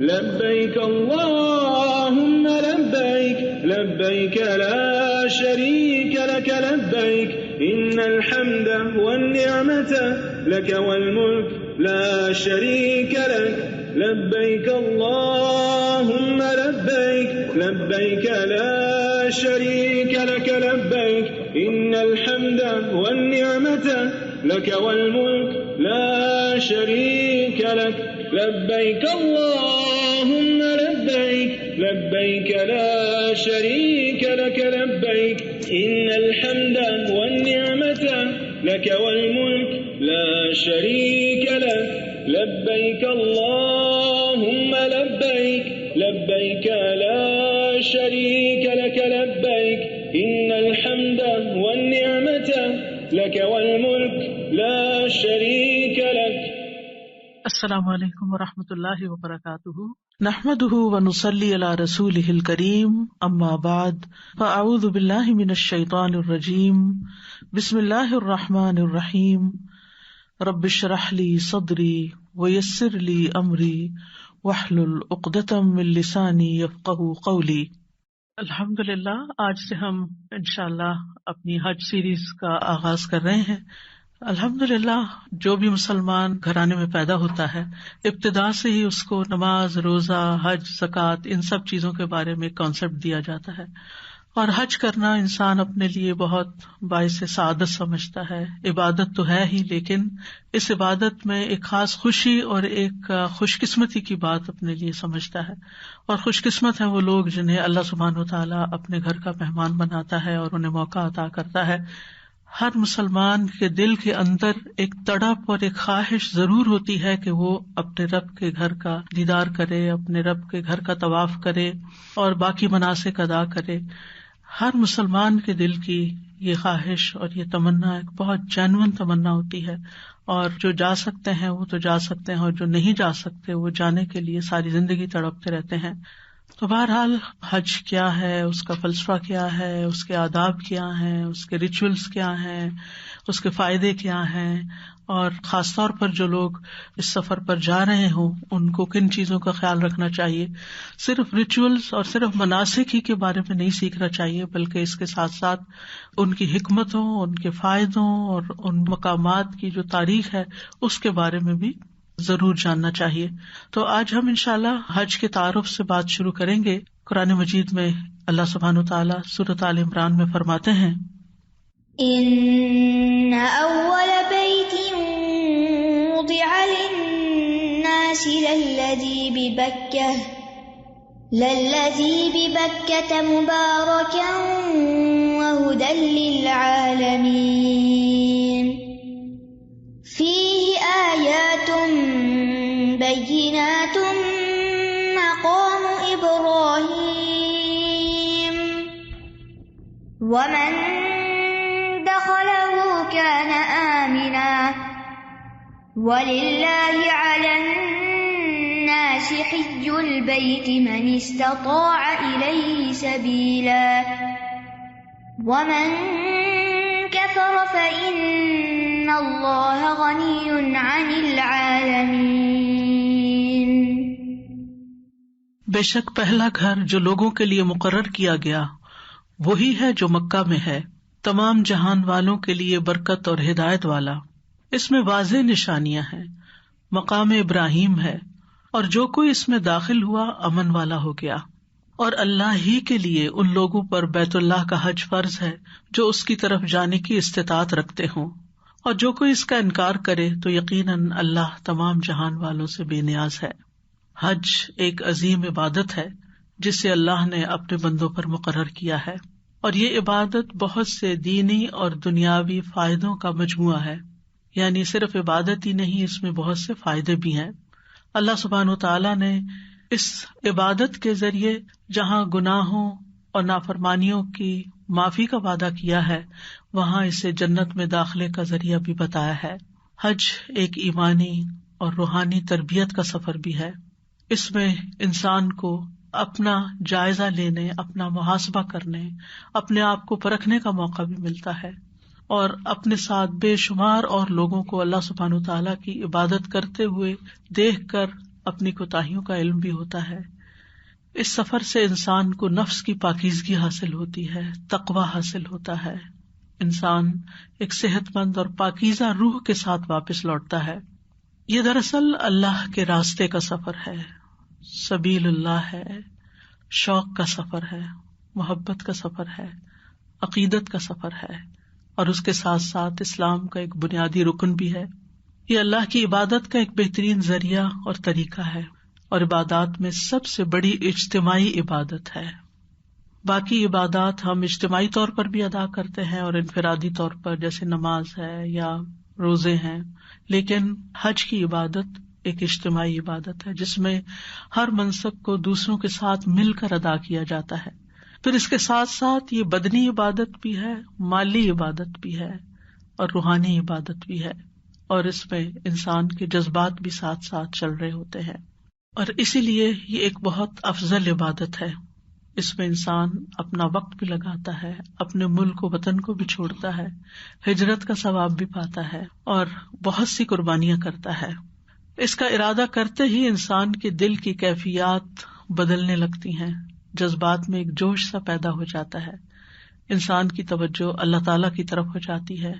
لبيك اللهم لبيك لبيك لا شريك لك لبيك إن الحمد والنعمة لك والملك لا شريك لك لبيك اللهم لبيك لبيك لا شريك لك لبيك إن الحمد والنعمة لك والملك لا شريك لك لبيك اللهم لبيك لبيك لا شريك لك لبيك إن الحمد والنعمة لك والملك لا شريك لك لبيك اللهم لبيك لبيك لا شريك لك لبيك إن الحمد والنعمة لك والملك لا شريك لك. السلام علیکم ورحمۃ اللہ وبرکاتہ. نحمده ونصلی علی رسولہ الکریم. اما بعد فاعوذ باللہ من الشیطان الرجیم. بسم اللہ الرحمن الرحیم. رب اشرح لی صدری ویسر لی امری واحلل عقدۃ من لسانی یفقہوا قولی. الحمدللہ آج سے ہم انشاءاللہ اپنی حج سیریز کا آغاز کر رہے ہیں. الحمدللہ جو بھی مسلمان گھرانے میں پیدا ہوتا ہے ابتدا سے ہی اس کو نماز، روزہ، حج، زکوٰۃ ان سب چیزوں کے بارے میں کانسیپٹ دیا جاتا ہے، اور حج کرنا انسان اپنے لیے بہت باعث سعادت سمجھتا ہے. عبادت تو ہے ہی، لیکن اس عبادت میں ایک خاص خوشی اور ایک خوش قسمتی کی بات اپنے لیے سمجھتا ہے. اور خوش قسمت ہیں وہ لوگ جنہیں اللہ سبحانہ وتعالیٰ اپنے گھر کا مہمان بناتا ہے اور انہیں موقع عطا کرتا ہے. ہر مسلمان کے دل کے اندر ایک تڑپ اور ایک خواہش ضرور ہوتی ہے کہ وہ اپنے رب کے گھر کا دیدار کرے، اپنے رب کے گھر کا طواف کرے اور باقی مناسک ادا کرے. ہر مسلمان کے دل کی یہ خواہش اور یہ تمنا ایک بہت جینوئن تمنا ہوتی ہے، اور جو جا سکتے ہیں وہ تو جا سکتے ہیں، اور جو نہیں جا سکتے وہ جانے کے لیے ساری زندگی تڑپتے رہتے ہیں. تو بہرحال حج کیا ہے، اس کا فلسفہ کیا ہے، اس کے آداب کیا ہیں، اس کے ریچولز کیا ہیں، اس کے فائدے کیا ہیں، اور خاص طور پر جو لوگ اس سفر پر جا رہے ہوں ان کو کن چیزوں کا خیال رکھنا چاہیے. صرف ریچولز اور صرف مناسک ہی کے بارے میں نہیں سیکھنا چاہیے، بلکہ اس کے ساتھ ساتھ ان کی حکمتوں، ان کے فائدوں اور ان مقامات کی جو تاریخ ہے اس کے بارے میں بھی ضرور جاننا چاہیے. تو آج ہم انشاءاللہ حج کے تعارف سے بات شروع کریں گے. قرآن مجید میں اللہ سبحانہ وتعالیٰ سورۃ آل عمران میں فرماتے ہیں، ان اول بیت وضع للناس للذی ببکۃ مبارکا وہدی للعالمین فیہ آیات بینات مقام ابراہیم ومن دخلہ کان آمنا وللہ علی الناس حج البیت من استطاع الیہ سبیلا ومن کفر فإن اللہ غنی عن العالمین. بے شک پہلا گھر جو لوگوں کے لیے مقرر کیا گیا وہی ہے جو مکہ میں ہے، تمام جہان والوں کے لیے برکت اور ہدایت والا. اس میں واضح نشانیاں ہیں، مقام ابراہیم ہے، اور جو کوئی اس میں داخل ہوا امن والا ہو گیا. اور اللہ ہی کے لیے ان لوگوں پر بیت اللہ کا حج فرض ہے جو اس کی طرف جانے کی استطاعت رکھتے ہوں، اور جو کوئی اس کا انکار کرے تو یقیناً اللہ تمام جہان والوں سے بے نیاز ہے. حج ایک عظیم عبادت ہے جسے اللہ نے اپنے بندوں پر مقرر کیا ہے، اور یہ عبادت بہت سے دینی اور دنیاوی فائدوں کا مجموعہ ہے. یعنی صرف عبادت ہی نہیں، اس میں بہت سے فائدے بھی ہیں. اللہ سبحانہ وتعالیٰ نے اس عبادت کے ذریعے جہاں گناہوں اور نافرمانیوں کی معافی کا وعدہ کیا ہے، وہاں اسے جنت میں داخلے کا ذریعہ بھی بتایا ہے. حج ایک ایمانی اور روحانی تربیت کا سفر بھی ہے. اس میں انسان کو اپنا جائزہ لینے، اپنا محاسبہ کرنے، اپنے آپ کو پرکھنے کا موقع بھی ملتا ہے، اور اپنے ساتھ بے شمار اور لوگوں کو اللہ سبحانہ وتعالیٰ کی عبادت کرتے ہوئے دیکھ کر اپنی کوتاہیوں کا علم بھی ہوتا ہے. اس سفر سے انسان کو نفس کی پاکیزگی حاصل ہوتی ہے، تقویٰ حاصل ہوتا ہے، انسان ایک صحت مند اور پاکیزہ روح کے ساتھ واپس لوٹتا ہے. یہ دراصل اللہ کے راستے کا سفر ہے، سبیل اللہ ہے، شوق کا سفر ہے، محبت کا سفر ہے، عقیدت کا سفر ہے، اور اس کے ساتھ ساتھ اسلام کا ایک بنیادی رکن بھی ہے. یہ اللہ کی عبادت کا ایک بہترین ذریعہ اور طریقہ ہے، اور عبادات میں سب سے بڑی اجتماعی عبادت ہے. باقی عبادات ہم اجتماعی طور پر بھی ادا کرتے ہیں اور انفرادی طور پر، جیسے نماز ہے یا روزے ہیں، لیکن حج کی عبادت ایک اجتماعی عبادت ہے جس میں ہر منسک کو دوسروں کے ساتھ مل کر ادا کیا جاتا ہے. پھر اس کے ساتھ ساتھ یہ بدنی عبادت بھی ہے، مالی عبادت بھی ہے، اور روحانی عبادت بھی ہے، اور اس میں انسان کے جذبات بھی ساتھ ساتھ چل رہے ہوتے ہیں. اور اسی لیے یہ ایک بہت افضل عبادت ہے. اس میں انسان اپنا وقت بھی لگاتا ہے، اپنے ملک و وطن کو بھی چھوڑتا ہے، ہجرت کا ثواب بھی پاتا ہے، اور بہت سی قربانیاں کرتا ہے. اس کا ارادہ کرتے ہی انسان کے دل کی کیفیات بدلنے لگتی ہیں، جذبات میں ایک جوش سا پیدا ہو جاتا ہے، انسان کی توجہ اللہ تعالیٰ کی طرف ہو جاتی ہے،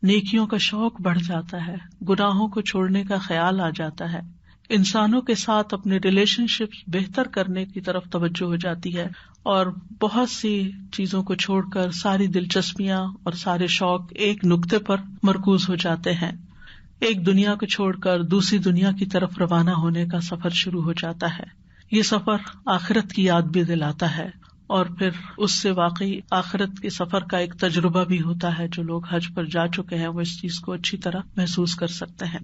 نیکیوں کا شوق بڑھ جاتا ہے، گناہوں کو چھوڑنے کا خیال آ جاتا ہے، انسانوں کے ساتھ اپنے ریلیشن شپ بہتر کرنے کی طرف توجہ ہو جاتی ہے، اور بہت سی چیزوں کو چھوڑ کر ساری دلچسپیاں اور سارے شوق ایک نقطے پر مرکوز ہو جاتے ہیں. ایک دنیا کو چھوڑ کر دوسری دنیا کی طرف روانہ ہونے کا سفر شروع ہو جاتا ہے. یہ سفر آخرت کی یاد بھی دلاتا ہے، اور پھر اس سے واقعی آخرت کے سفر کا ایک تجربہ بھی ہوتا ہے. جو لوگ حج پر جا چکے ہیں وہ اس چیز کو اچھی طرح محسوس کر سکتے ہیں.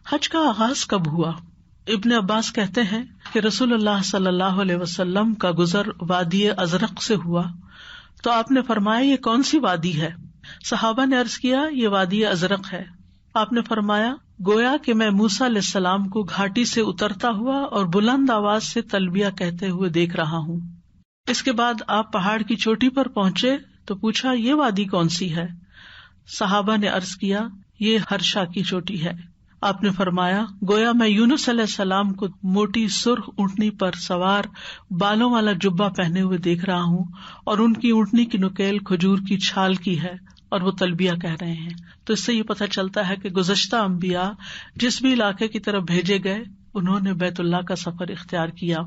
حج کا آغاز کب ہوا؟ ابن عباس کہتے ہیں کہ رسول اللہ صلی اللہ علیہ وسلم کا گزر وادی ازرق سے ہوا تو آپ نے فرمایا یہ کون سی وادی ہے؟ صحابہ نے عرض کیا یہ وادی ازرق ہے. آپ نے فرمایا گویا کہ میں موسیٰ علیہ السلام کو گھاٹی سے اترتا ہوا اور بلند آواز سے تلبیہ کہتے ہوئے دیکھ رہا ہوں. اس کے بعد آپ پہاڑ کی چوٹی پر پہنچے تو پوچھا یہ وادی کون سی ہے؟ صحابہ نے عرض کیا یہ ہرشا کی چوٹی ہے. آپ نے فرمایا گویا میں یونس علیہ السلام کو موٹی سرخ اونٹنی پر سوار بالوں والا جبہ پہنے ہوئے دیکھ رہا ہوں، اور ان کی اونٹنی کی نکیل کھجور کی چھال کی ہے اور وہ تلبیہ کہہ رہے ہیں. تو اس سے یہ پتہ چلتا ہے کہ گزشتہ انبیاء جس بھی علاقے کی طرف بھیجے گئے انہوں نے بیت اللہ کا سفر اختیار کیا.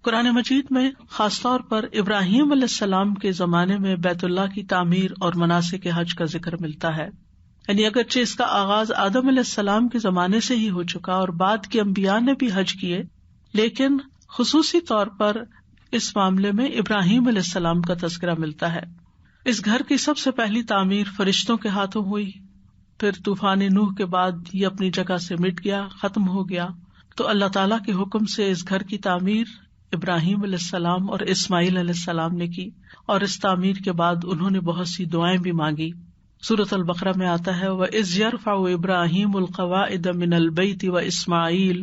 قرآن مجید میں خاص طور پر ابراہیم علیہ السلام کے زمانے میں بیت اللہ کی تعمیر اور مناسک حج کا ذکر ملتا ہے. یعنی اگرچہ اس کا آغاز آدم علیہ السلام کے زمانے سے ہی ہو چکا اور بعد کے انبیاء نے بھی حج کیے، لیکن خصوصی طور پر اس معاملے میں ابراہیم علیہ السلام کا تذکرہ ملتا ہے. اس گھر کی سب سے پہلی تعمیر فرشتوں کے ہاتھوں ہوئی، پھر طوفان نوح کے بعد یہ اپنی جگہ سے مٹ گیا، ختم ہو گیا. تو اللہ تعالیٰ کے حکم سے اس گھر کی تعمیر ابراہیم علیہ السلام اور اسماعیل علیہ السلام نے کی، اور اس تعمیر کے بعد انہوں نے بہت سی دعائیں بھی مانگی. سورۃ البقرہ میں آتا ہے وَإِذْ يَرْفَعُ إِبْرَاهِيمُ الْقَوَاعِدَ مِنَ الْبَيْتِ وَإِسْمَاعِيلُ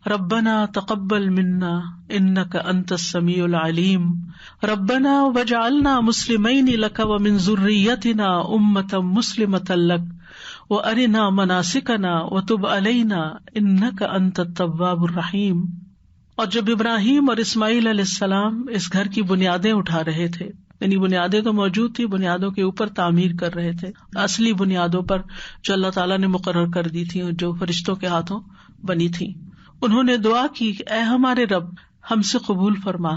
رَبَّنَا تَقَبَّلْ مِنَّا إِنَّكَ أَنْتَ السَّمِيعُ الْعَلِيمُ رَبَّنَا وَاجْعَلْنَا مُسْلِمَيْنِ لَكَ وَمِنْ ذُرِّيَّتِنَا أُمَّةً مُسْلِمَةً لَكَ وَأَرِنَا مَنَاسِكَنَا وَتُبْ عَلَيْنَا إِنَّكَ أَنْتَ التَّوَّابُ الرَّحِيمُ. اور جب ابراہیم اور اسماعیل علیہ السلام اس گھر کی بنیادیں اٹھا رہے تھے، یعنی بنیادیں تو موجود تھی، بنیادوں کے اوپر تعمیر کر رہے تھے، اصلی بنیادوں پر جو اللہ تعالیٰ نے مقرر کر دی تھی، جو فرشتوں کے ہاتھوں بنی تھی، انہوں نے دعا کی کہ اے ہمارے رب ہم سے قبول فرما،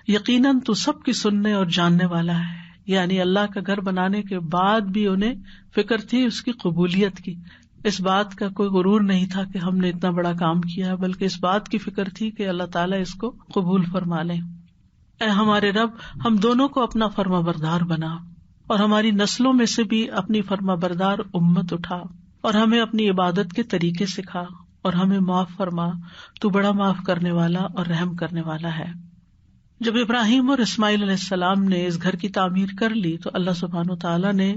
یقیناً تو سب کی سننے اور جاننے والا ہے. یعنی اللہ کا گھر بنانے کے بعد بھی انہیں فکر تھی اس کی قبولیت کی. اس بات کا کوئی غرور نہیں تھا کہ ہم نے اتنا بڑا کام کیا، بلکہ اس بات کی فکر تھی کہ اللہ تعالیٰ اس کو قبول فرما لیں. اے ہمارے رب ہم دونوں کو اپنا فرما بردار بنا، اور ہماری نسلوں میں سے بھی اپنی فرما بردار امت اٹھا، اور ہمیں اپنی عبادت کے طریقے سکھا، اور ہمیں معاف فرما، تو بڑا معاف کرنے والا اور رحم کرنے والا ہے. جب ابراہیم اور اسماعیل علیہ السلام نے اس گھر کی تعمیر کر لی تو اللہ سبحانہ و تعالیٰ نے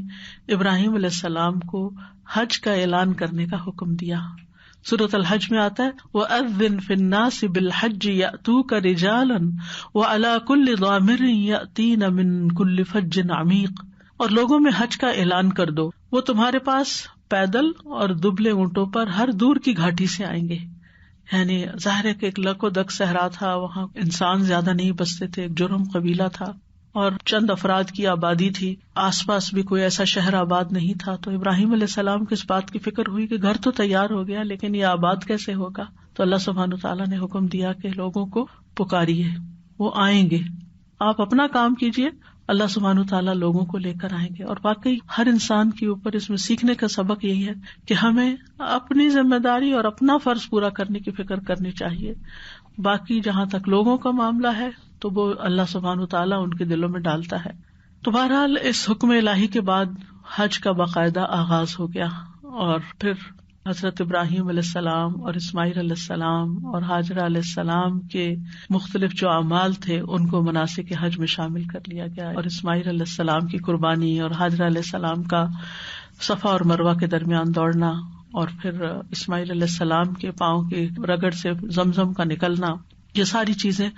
ابراہیم علیہ السلام کو حج کا اعلان کرنے کا حکم دیا. سورۃ الحج میں آتا ہے وَأَذِّن فِي النَّاسِ بِالْحَجِّ يَأْتُوكَ رِجَالًا وَعَلَى كُلِّ ضَامِرٍ يَأْتِينَ مِن كُلِّ فَجٍّ عَمِيقٍ. اور لوگوں میں حج کا اعلان کر دو، وہ تمہارے پاس پیدل اور دبلے اونٹوں پر ہر دور کی گھاٹی سے آئیں گے. یعنی ظاہر ہے کہ ایک لک و دک صحرا تھا، وہاں انسان زیادہ نہیں بستے تھے، ایک جرہم قبیلہ تھا اور چند افراد کی آبادی تھی، آس پاس بھی کوئی ایسا شہر آباد نہیں تھا. تو ابراہیم علیہ السلام کو اس بات کی فکر ہوئی کہ گھر تو تیار ہو گیا لیکن یہ آباد کیسے ہوگا. تو اللہ سبحانہ وتعالیٰ نے حکم دیا کہ لوگوں کو پکاریے، وہ آئیں گے، آپ اپنا کام کیجیے، اللہ سبحانہ وتعالیٰ لوگوں کو لے کر آئیں گے. اور واقعی ہر انسان کے اوپر اس میں سیکھنے کا سبق یہی ہے کہ ہمیں اپنی ذمہ داری اور اپنا فرض پورا کرنے کی فکر کرنی چاہیے. باقی جہاں تک لوگوں کا معاملہ ہے تو وہ اللہ سبحانہ وتعالیٰ ان کے دلوں میں ڈالتا ہے. تو بہرحال اس حکم الہی کے بعد حج کا باقاعدہ آغاز ہو گیا، اور پھر حضرت ابراہیم علیہ السلام اور اسماعیل علیہ السلام اور ہاجرہ علیہ السلام کے مختلف جو اعمال تھے ان کو مناسک حج میں شامل کر لیا گیا. اور اسماعیل علیہ السلام کی قربانی اور ہاجرہ علیہ السلام کا صفا اور مروہ کے درمیان دوڑنا، اور پھر اسماعیل علیہ السلام کے پاؤں کے رگڑ سے زمزم کا نکلنا، یہ ساری چیزیں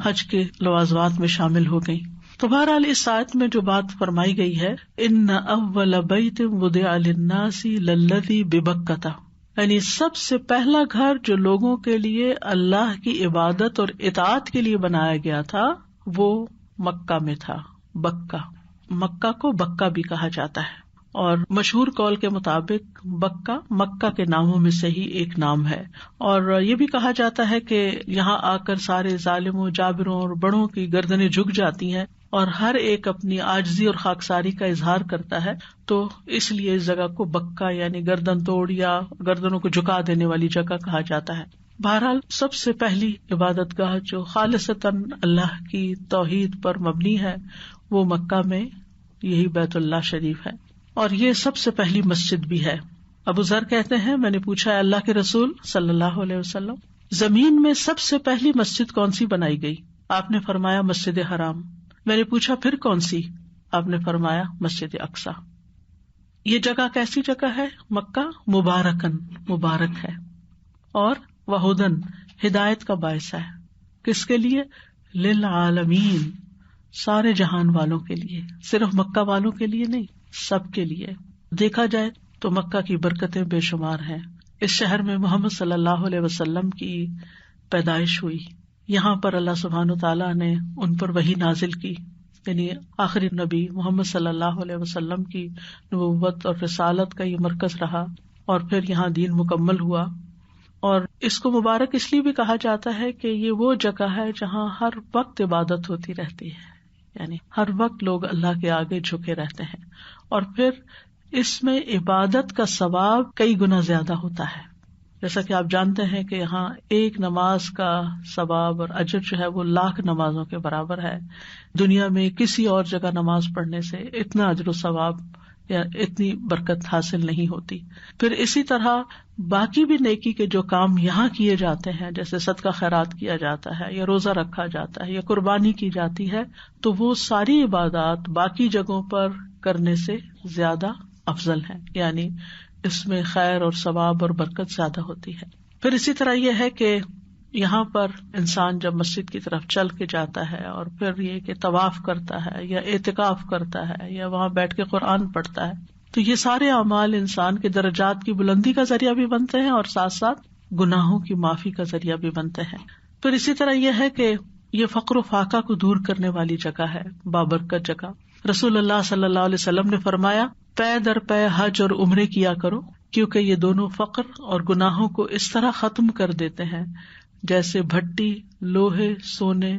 حج کے لوازمات میں شامل ہو گئیں. تو بہرحال اس آیت میں جو بات فرمائی گئی ہے، ان اول بیت وضع للناس للذی ببکۃ، یعنی سب سے پہلا گھر جو لوگوں کے لیے اللہ کی عبادت اور اطاعت کے لیے بنایا گیا تھا وہ مکہ میں تھا. مکہ کو بکہ بھی کہا جاتا ہے، اور مشہور قول کے مطابق بکہ مکہ کے ناموں میں سے ہی ایک نام ہے. اور یہ بھی کہا جاتا ہے کہ یہاں آ کر سارے ظالموں، جابروں اور بڑوں کی گردنیں جھک جاتی ہیں اور ہر ایک اپنی عاجزی اور خاکساری کا اظہار کرتا ہے، تو اس لیے اس جگہ کو بکہ یعنی گردن توڑ یا گردنوں کو جھکا دینے والی جگہ کہا جاتا ہے. بہرحال سب سے پہلی عبادت گاہ جو خالصتاً اللہ کی توحید پر مبنی ہے وہ مکہ میں یہی بیت اللہ شریف ہے، اور یہ سب سے پہلی مسجد بھی ہے. ابو ذر کہتے ہیں میں نے پوچھا اللہ کے رسول صلی اللہ علیہ وسلم زمین میں سب سے پہلی مسجد کون سی بنائی گئی؟ آپ نے فرمایا مسجد حرام. میں نے پوچھا پھر کون سی؟ آپ نے فرمایا مسجد اقصیٰ. یہ جگہ کیسی جگہ ہے؟ مکہ مبارکن، مبارک ہے، اور وہدن، ہدایت کا باعث ہے. کس کے لیے؟ للعالمین، سارے جہان والوں کے لیے، صرف مکہ والوں کے لیے نہیں، سب کے لیے. دیکھا جائے تو مکہ کی برکتیں بے شمار ہیں. اس شہر میں محمد صلی اللہ علیہ وسلم کی پیدائش ہوئی، یہاں پر اللہ سبحانہ وتعالیٰ نے ان پر وحی نازل کی، یعنی آخری نبی محمد صلی اللہ علیہ وسلم کی نبوت اور رسالت کا یہ مرکز رہا، اور پھر یہاں دین مکمل ہوا. اور اس کو مبارک اس لیے بھی کہا جاتا ہے کہ یہ وہ جگہ ہے جہاں ہر وقت عبادت ہوتی رہتی ہے، یعنی ہر وقت لوگ اللہ کے آگے جھکے رہتے ہیں، اور پھر اس میں عبادت کا ثواب کئی گنا زیادہ ہوتا ہے. جیسا کہ آپ جانتے ہیں کہ یہاں ایک نماز کا ثواب اور اجر جو ہے وہ 1,00,000 نمازوں کے برابر ہے. دنیا میں کسی اور جگہ نماز پڑھنے سے اتنا اجر و ثواب یا اتنی برکت حاصل نہیں ہوتی. پھر اسی طرح باقی بھی نیکی کے جو کام یہاں کیے جاتے ہیں، جیسے صدقہ خیرات کیا جاتا ہے یا روزہ رکھا جاتا ہے یا قربانی کی جاتی ہے، تو وہ ساری عبادات باقی جگہوں پر کرنے سے زیادہ افضل ہیں، یعنی اس میں خیر اور ثواب اور برکت زیادہ ہوتی ہے. پھر اسی طرح یہ ہے کہ یہاں پر انسان جب مسجد کی طرف چل کے جاتا ہے اور پھر یہ کہ طواف کرتا ہے یا اعتکاف کرتا ہے یا وہاں بیٹھ کے قرآن پڑھتا ہے، تو یہ سارے اعمال انسان کے درجات کی بلندی کا ذریعہ بھی بنتے ہیں اور ساتھ ساتھ گناہوں کی معافی کا ذریعہ بھی بنتے ہیں. پھر اسی طرح یہ ہے کہ یہ فقر و فاقہ کو دور کرنے والی جگہ ہے، بابرکت جگہ. رسول اللہ صلی اللہ علیہ وسلم نے فرمایا پے در پے حج اور عمرے کیا کرو، کیونکہ یہ دونوں فقر اور گناہوں کو اس طرح ختم کر دیتے ہیں جیسے بھٹی لوہے، سونے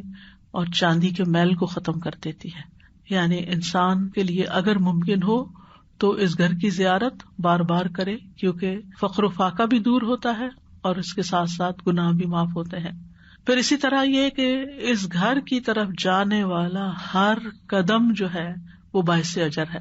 اور چاندی کے میل کو ختم کر دیتی ہے. یعنی انسان کے لیے اگر ممکن ہو تو اس گھر کی زیارت بار بار کرے، کیونکہ فقر و فاقہ بھی دور ہوتا ہے اور اس کے ساتھ ساتھ گناہ بھی معاف ہوتے ہیں. پھر اسی طرح یہ کہ اس گھر کی طرف جانے والا ہر قدم جو ہے وہ باعث اجر ہے.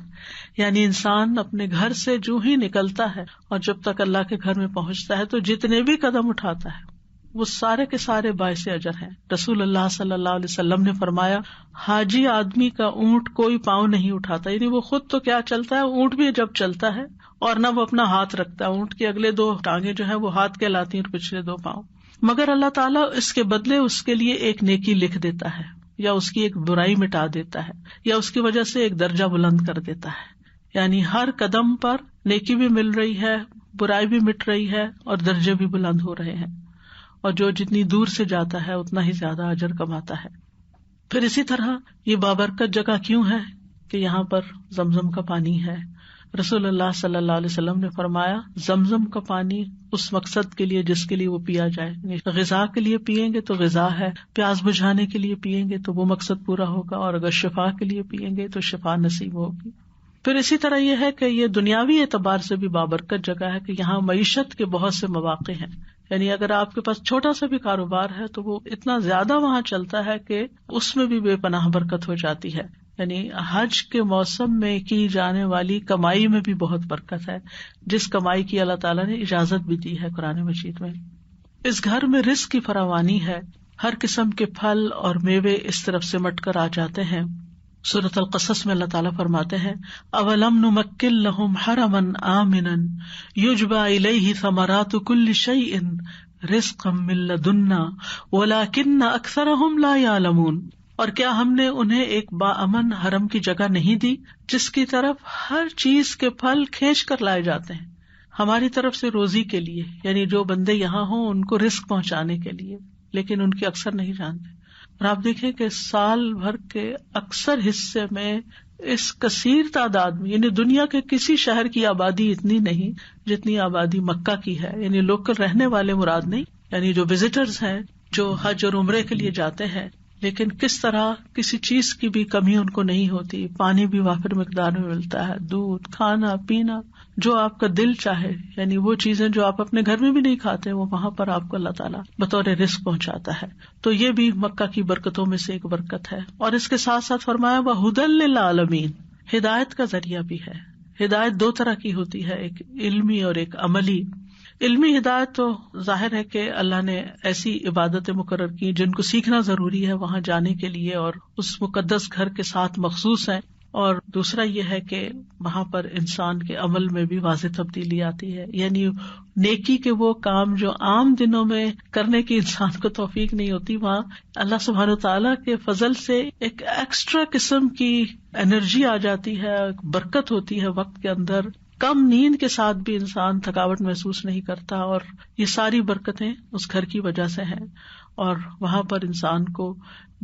یعنی انسان اپنے گھر سے جو ہی نکلتا ہے اور جب تک اللہ کے گھر میں پہنچتا ہے تو جتنے بھی قدم اٹھاتا ہے وہ سارے کے سارے باعث اجر ہیں. رسول اللہ صلی اللہ علیہ وسلم نے فرمایا حاجی آدمی کا اونٹ کوئی پاؤں نہیں اٹھاتا، یعنی وہ خود تو کیا چلتا ہے، اونٹ بھی جب چلتا ہے اور نہ وہ اپنا ہاتھ رکھتا ہے، اونٹ کے اگلے 2 ٹانگیں جو ہیں وہ ہاتھ کہلاتی ہیں اور پچھلے 2 پاؤں، مگر اللہ تعالیٰ اس کے بدلے اس کے لیے ایک نیکی لکھ دیتا ہے یا اس کی ایک برائی مٹا دیتا ہے یا اس کی وجہ سے ایک درجہ بلند کر دیتا ہے. یعنی ہر قدم پر نیکی بھی مل رہی ہے، برائی بھی مٹ رہی ہے اور درجے بھی بلند ہو رہے ہیں. اور جو جتنی دور سے جاتا ہے اتنا ہی زیادہ اجر کماتا ہے. پھر اسی طرح یہ بابرکت جگہ کیوں ہے کہ یہاں پر زمزم کا پانی ہے. رسول اللہ صلی اللہ علیہ وسلم نے فرمایا زمزم کا پانی اس مقصد کے لیے جس کے لیے وہ پیا جائے. غذا کے لیے پیئیں گے تو غذا ہے، پیاس بجھانے کے لیے پیئیں گے تو وہ مقصد پورا ہوگا، اور اگر شفا کے لیے پیئیں گے تو شفا نصیب ہوگی. پھر اسی طرح یہ ہے کہ یہ دنیاوی اعتبار سے بھی بابرکت جگہ ہے کہ یہاں معیشت کے بہت سے مواقع ہیں. یعنی اگر آپ کے پاس چھوٹا سا بھی کاروبار ہے تو وہ اتنا زیادہ وہاں چلتا ہے کہ اس میں بھی بے پناہ برکت ہو جاتی ہے. یعنی حج کے موسم میں کی جانے والی کمائی میں بھی بہت برکت ہے، جس کمائی کی اللہ تعالیٰ نے اجازت بھی دی ہے قرآن مجید میں. اس گھر میں رزق کی فراوانی ہے، ہر قسم کے پھل اور میوے اس طرف سے مٹ کر آ جاتے ہیں. سورۃ القصص میں اللہ تعالیٰ فرماتے ہیں اولم نمکن لہم حرما آمنا یجبی الیہ ثمرات کل شیء رزقا من لدنا ولکن اکثرہم لا یعلمون. اور کیا ہم نے انہیں ایک باامن حرم کی جگہ نہیں دی جس کی طرف ہر چیز کے پھل کھینچ کر لائے جاتے ہیں ہماری طرف سے روزی کے لیے، یعنی جو بندے یہاں ہوں ان کو رزق پہنچانے کے لیے، لیکن ان کی اکثر نہیں جانتے. اور آپ دیکھیں کہ سال بھر کے اکثر حصے میں اس کثیر تعداد میں، یعنی دنیا کے کسی شہر کی آبادی اتنی نہیں جتنی آبادی مکہ کی ہے. یعنی لوکل رہنے والے مراد نہیں، یعنی جو وزٹرز ہیں جو حج اور عمرے کے لیے جاتے ہیں، لیکن کس طرح کسی چیز کی بھی کمی ان کو نہیں ہوتی. پانی بھی وافر مقدار میں ملتا ہے، دودھ، کھانا پینا جو آپ کا دل چاہے، یعنی وہ چیزیں جو آپ اپنے گھر میں بھی نہیں کھاتے وہ وہاں پر آپ کو اللہ تعالیٰ بطور رزق پہنچاتا ہے. تو یہ بھی مکہ کی برکتوں میں سے ایک برکت ہے. اور اس کے ساتھ ساتھ فرمایا وَہُدًى لِّلْعَالَمِينَ، ہدایت کا ذریعہ بھی ہے. ہدایت دو طرح کی ہوتی ہے، ایک علمی اور ایک عملی. علمی ہدایت تو ظاہر ہے کہ اللہ نے ایسی عبادتیں مقرر کی جن کو سیکھنا ضروری ہے وہاں جانے کے لیے اور اس مقدس گھر کے ساتھ مخصوص ہیں. اور دوسرا یہ ہے کہ وہاں پر انسان کے عمل میں بھی واضح تبدیلی آتی ہے، یعنی نیکی کے وہ کام جو عام دنوں میں کرنے کی انسان کو توفیق نہیں ہوتی، وہاں اللہ سبحانہ وتعالیٰ کے فضل سے ایک ایکسٹرا قسم کی انرجی آ جاتی ہے، برکت ہوتی ہے وقت کے اندر. کم نیند کے ساتھ بھی انسان تھکاوٹ محسوس نہیں کرتا، اور یہ ساری برکتیں اس گھر کی وجہ سے ہیں. اور وہاں پر انسان کو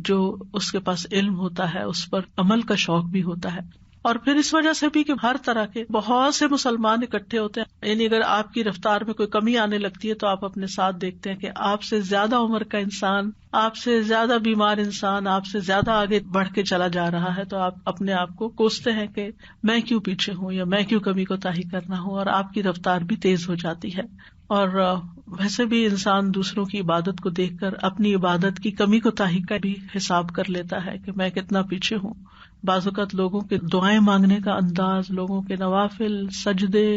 جو اس کے پاس علم ہوتا ہے اس پر عمل کا شوق بھی ہوتا ہے. اور پھر اس وجہ سے بھی کہ ہر طرح کے بہت سے مسلمان اکٹھے ہوتے ہیں. یعنی اگر آپ کی رفتار میں کوئی کمی آنے لگتی ہے تو آپ اپنے ساتھ دیکھتے ہیں کہ آپ سے زیادہ عمر کا انسان، آپ سے زیادہ بیمار انسان آپ سے زیادہ آگے بڑھ کے چلا جا رہا ہے، تو آپ اپنے آپ کو کوستے ہیں کہ میں کیوں پیچھے ہوں یا میں کیوں کمی کوتاہی کرنا ہوں، اور آپ کی رفتار بھی تیز ہو جاتی ہے. اور ویسے بھی انسان دوسروں کی عبادت کو دیکھ کر اپنی عبادت کی کمی کوتاہی کا بھی حساب کر لیتا ہے کہ میں کتنا پیچھے ہوں. بعض اوقات لوگوں کے دعائیں مانگنے کا انداز، لوگوں کے نوافل، سجدے،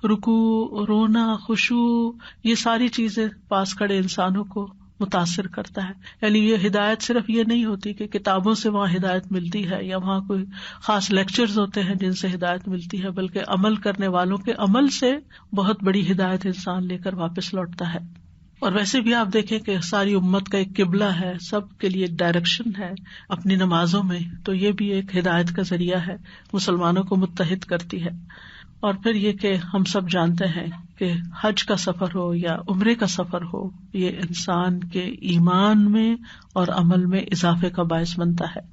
رکوع، رونا، خشوع، یہ ساری چیزیں پاس کھڑے انسانوں کو متاثر کرتا ہے. یعنی یہ ہدایت صرف یہ نہیں ہوتی کہ کتابوں سے وہاں ہدایت ملتی ہے یا وہاں کوئی خاص لیکچرز ہوتے ہیں جن سے ہدایت ملتی ہے، بلکہ عمل کرنے والوں کے عمل سے بہت بڑی ہدایت انسان لے کر واپس لوٹتا ہے. اور ویسے بھی آپ دیکھیں کہ ساری امت کا ایک قبلہ ہے، سب کے لیے ایک ڈائریکشن ہے اپنی نمازوں میں، تو یہ بھی ایک ہدایت کا ذریعہ ہے، مسلمانوں کو متحد کرتی ہے. اور پھر یہ کہ ہم سب جانتے ہیں کہ حج کا سفر ہو یا عمرے کا سفر ہو، یہ انسان کے ایمان میں اور عمل میں اضافے کا باعث بنتا ہے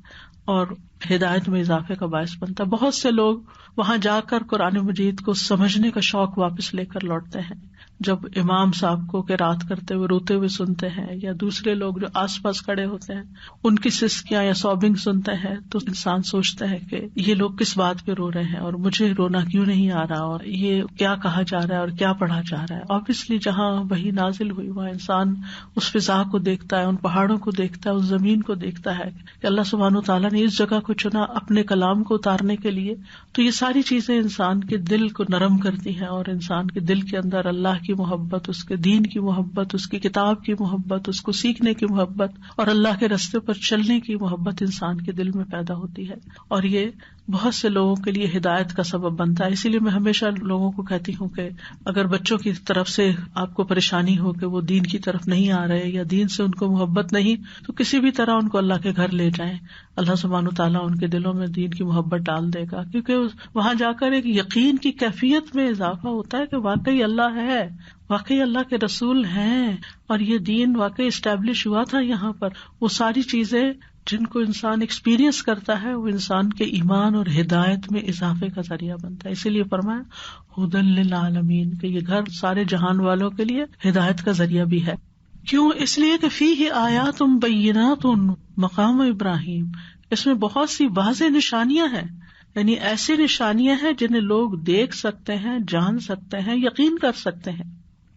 اور ہدایت میں اضافے کا باعث بنتا ہے. بہت سے لوگ وہاں جا کر قرآن مجید کو سمجھنے کا شوق واپس لے کر لوٹتے ہیں. جب امام صاحب کو قرات کرتے ہوئے روتے ہوئے سنتے ہیں یا دوسرے لوگ جو آس پاس کھڑے ہوتے ہیں ان کی سسکیاں یا سوبنگ سنتے ہیں تو انسان سوچتا ہے کہ یہ لوگ کس بات پہ رو رہے ہیں اور مجھے رونا کیوں نہیں آ رہا، اور یہ کیا کہا جا رہا ہے اور کیا پڑھا جا رہا ہے. آبویسلی جہاں وحی نازل ہوئی وہاں انسان اس فضا کو دیکھتا ہے، ان پہاڑوں کو دیکھتا ہے، اس زمین کو دیکھتا ہے کہ اللہ سبحانہ وتعالیٰ نے اس جگہ کو چنا اپنے کلام کو اتارنے کے لیے. تو یہ ساری چیزیں انسان کے دل کو نرم کرتی ہیں اور انسان کے دل کے اندر اللہ کی محبت، اس کے دین کی محبت، اس کی کتاب کی محبت، اس کو سیکھنے کی محبت اور اللہ کے راستے پر چلنے کی محبت انسان کے دل میں پیدا ہوتی ہے. اور یہ بہت سے لوگوں کے لیے ہدایت کا سبب بنتا ہے. اسی لیے میں ہمیشہ لوگوں کو کہتی ہوں کہ اگر بچوں کی طرف سے آپ کو پریشانی ہو کہ وہ دین کی طرف نہیں آ رہے یا دین سے ان کو محبت نہیں، تو کسی بھی طرح ان کو اللہ کے گھر لے جائیں. اللہ سبحانہ وتعالیٰ ان کے دلوں میں دین کی محبت ڈال دے گا، کیونکہ وہاں جا کر ایک یقین کی کیفیت میں اضافہ ہوتا ہے کہ واقعی اللہ ہے واقعی اللہ کے رسول ہیں اور یہ دین واقعی اسٹیبلش ہوا تھا یہاں پر. وہ ساری چیزیں جن کو انسان ایکسپیرئنس کرتا ہے وہ انسان کے ایمان اور ہدایت میں اضافے کا ذریعہ بنتا ہے. اسی لیے فرمایا ہدی للعالمین کہ یہ گھر سارے جہان والوں کے لیے ہدایت کا ذریعہ بھی ہے. کیوں؟ اس لیے کہ فیہ آیات بینات مقام ابراہیم، اس میں بہت سی واضح نشانیاں ہیں، یعنی ایسی نشانیاں ہیں جنہیں لوگ دیکھ سکتے ہیں، جان سکتے ہیں، یقین کر سکتے ہیں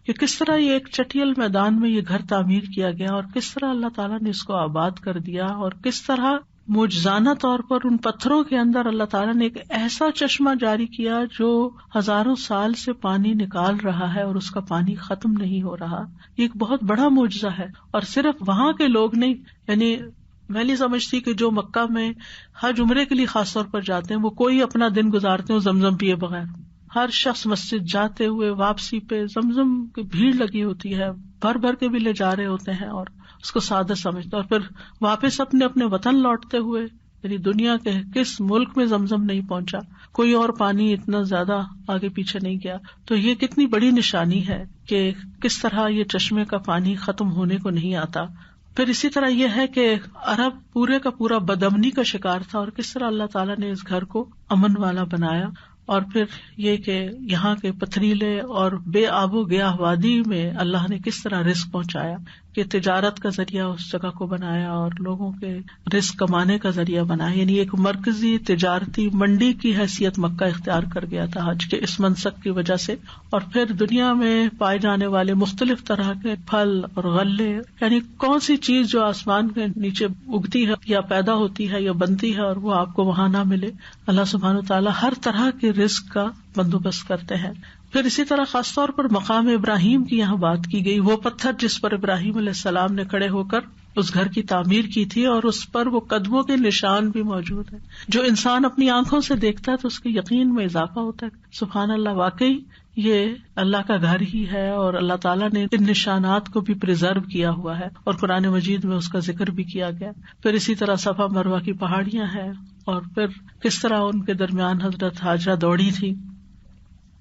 کہ کس طرح یہ ایک چٹیل میدان میں یہ گھر تعمیر کیا گیا اور کس طرح اللہ تعالیٰ نے اس کو آباد کر دیا اور کس طرح معجزانہ طور پر ان پتھروں کے اندر اللہ تعالیٰ نے ایک ایسا چشمہ جاری کیا جو ہزاروں سال سے پانی نکال رہا ہے اور اس کا پانی ختم نہیں ہو رہا. یہ ایک بہت بڑا معجزہ ہے. اور صرف وہاں کے لوگ نہیں، یعنی میں نہیں سمجھتی کہ جو مکہ میں حج عمرے کے لیے خاص طور پر جاتے ہیں وہ کوئی اپنا دن گزارتے ہیں زمزم پیے بغیر. ہر شخص مسجد جاتے ہوئے واپسی پہ زمزم کی بھیڑ لگی ہوتی ہے، بھر بھر کے بھی لے جا رہے ہوتے ہیں اور اس کو سادہ سمجھتے، اور پھر واپس اپنے وطن لوٹتے ہوئے، یعنی دنیا کے کس ملک میں زمزم نہیں پہنچا، کوئی اور پانی اتنا زیادہ آگے پیچھے نہیں گیا. تو یہ کتنی بڑی نشانی ہے کہ کس طرح یہ چشمے کا پانی ختم ہونے کو نہیں آتا. پھر اسی طرح یہ ہے کہ عرب پورے کا پورا بدامنی کا شکار تھا اور کس طرح اللہ تعالیٰ نے اس گھر کو امن والا بنایا. اور پھر یہ کہ یہاں کے پتھریلے اور بے آب و گیاہ وادی میں اللہ نے کس طرح رزق پہنچایا، کہ تجارت کا ذریعہ اس جگہ کو بنایا اور لوگوں کے رزق کمانے کا ذریعہ بنایا. یعنی ایک مرکزی تجارتی منڈی کی حیثیت مکہ اختیار کر گیا تھا حج کے اس منسک کی وجہ سے. اور پھر دنیا میں پائے جانے والے مختلف طرح کے پھل اور غلے، یعنی کون سی چیز جو آسمان کے نیچے اگتی ہے یا پیدا ہوتی ہے یا بنتی ہے اور وہ آپ کو وہاں نہ ملے، اللہ سبحانہ وتعالیٰ ہر طرح کے رزق کا بندوبست کرتے ہیں. پھر اسی طرح خاص طور پر مقام ابراہیم کی یہاں بات کی گئی، وہ پتھر جس پر ابراہیم علیہ السلام نے کھڑے ہو کر اس گھر کی تعمیر کی تھی اور اس پر وہ قدموں کے نشان بھی موجود ہیں. جو انسان اپنی آنکھوں سے دیکھتا ہے تو اس کے یقین میں اضافہ ہوتا ہے. سبحان اللہ، واقعی یہ اللہ کا گھر ہی ہے اور اللہ تعالیٰ نے ان نشانات کو بھی پریزرو کیا ہوا ہے اور قرآن مجید میں اس کا ذکر بھی کیا گیا. پھر اسی طرح صفا مروہ کی پہاڑیاں ہیں اور پھر کس طرح ان کے درمیان حضرت ہاجرہ دوڑی تھی،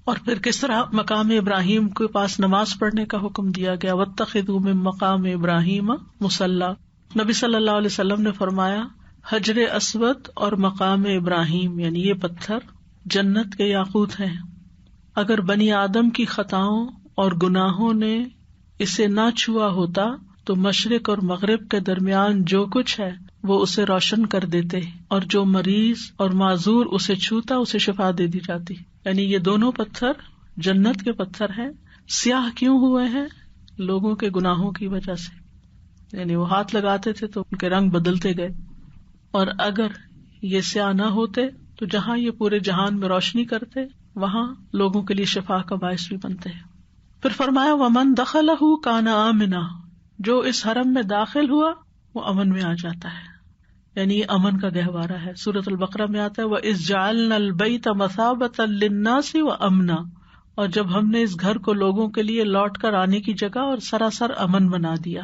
اور پھر کس طرح مقام ابراہیم کے پاس نماز پڑھنے کا حکم دیا گیا. واتخذوا من مقام ابراہیم مصلی. نبی صلی اللہ علیہ وسلم نے فرمایا حجر اسود اور مقام ابراہیم یعنی یہ پتھر جنت کے یاقوت ہیں. اگر بنی آدم کی خطاؤں اور گناہوں نے اسے نہ چھوا ہوتا تو مشرق اور مغرب کے درمیان جو کچھ ہے وہ اسے روشن کر دیتے، اور جو مریض اور معذور اسے چھوتا اسے شفا دے دی جاتی. یعنی یہ دونوں پتھر جنت کے پتھر ہیں. سیاہ کیوں ہوئے ہیں؟ لوگوں کے گناہوں کی وجہ سے. یعنی وہ ہاتھ لگاتے تھے تو ان کے رنگ بدلتے گئے، اور اگر یہ سیاہ نہ ہوتے تو جہاں یہ پورے جہان میں روشنی کرتے وہاں لوگوں کے لیے شفا کا باعث بھی بنتے ہیں. پھر فرمایا ومن دخلہ کان آمنا، جو اس حرم میں داخل ہوا وہ امن میں آ جاتا ہے، یعنی امن کا گہوارہ ہے. سورۃ البقرہ میں آتا ہے وَإِذْ جَعَلْنَا الْبَيْتَ مَثَابَةً لِلنَّاسِ وَأَمْنًا، اور جب ہم نے اس گھر کو لوگوں کے لیے لوٹ کر آنے کی جگہ اور سراسر امن بنا دیا.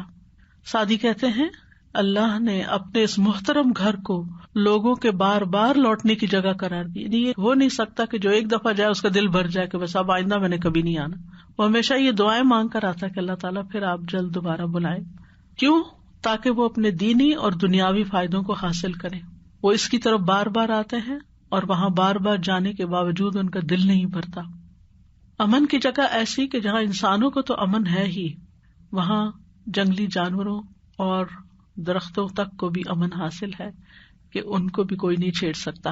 سعدی کہتے ہیں اللہ نے اپنے اس محترم گھر کو لوگوں کے بار بار لوٹنے کی جگہ قرار دی. یہ ہو نہیں سکتا کہ جو ایک دفعہ جائے اس کا دل بھر جائے کہ بس اب آئندہ میں نے کبھی نہیں آنا. وہ ہمیشہ یہ دعائیں مانگ کر آتا کہ اللہ تعالیٰ پھر آپ جلد دوبارہ بلائیں. کیوں؟ تاکہ وہ اپنے دینی اور دنیاوی فائدوں کو حاصل کریں. وہ اس کی طرف بار بار آتے ہیں اور وہاں بار بار جانے کے باوجود ان کا دل نہیں بھرتا. امن کی جگہ ایسی کہ جہاں انسانوں کو تو امن ہے ہی، وہاں جنگلی جانوروں اور درختوں تک کو بھی امن حاصل ہے کہ ان کو بھی کوئی نہیں چھیڑ سکتا.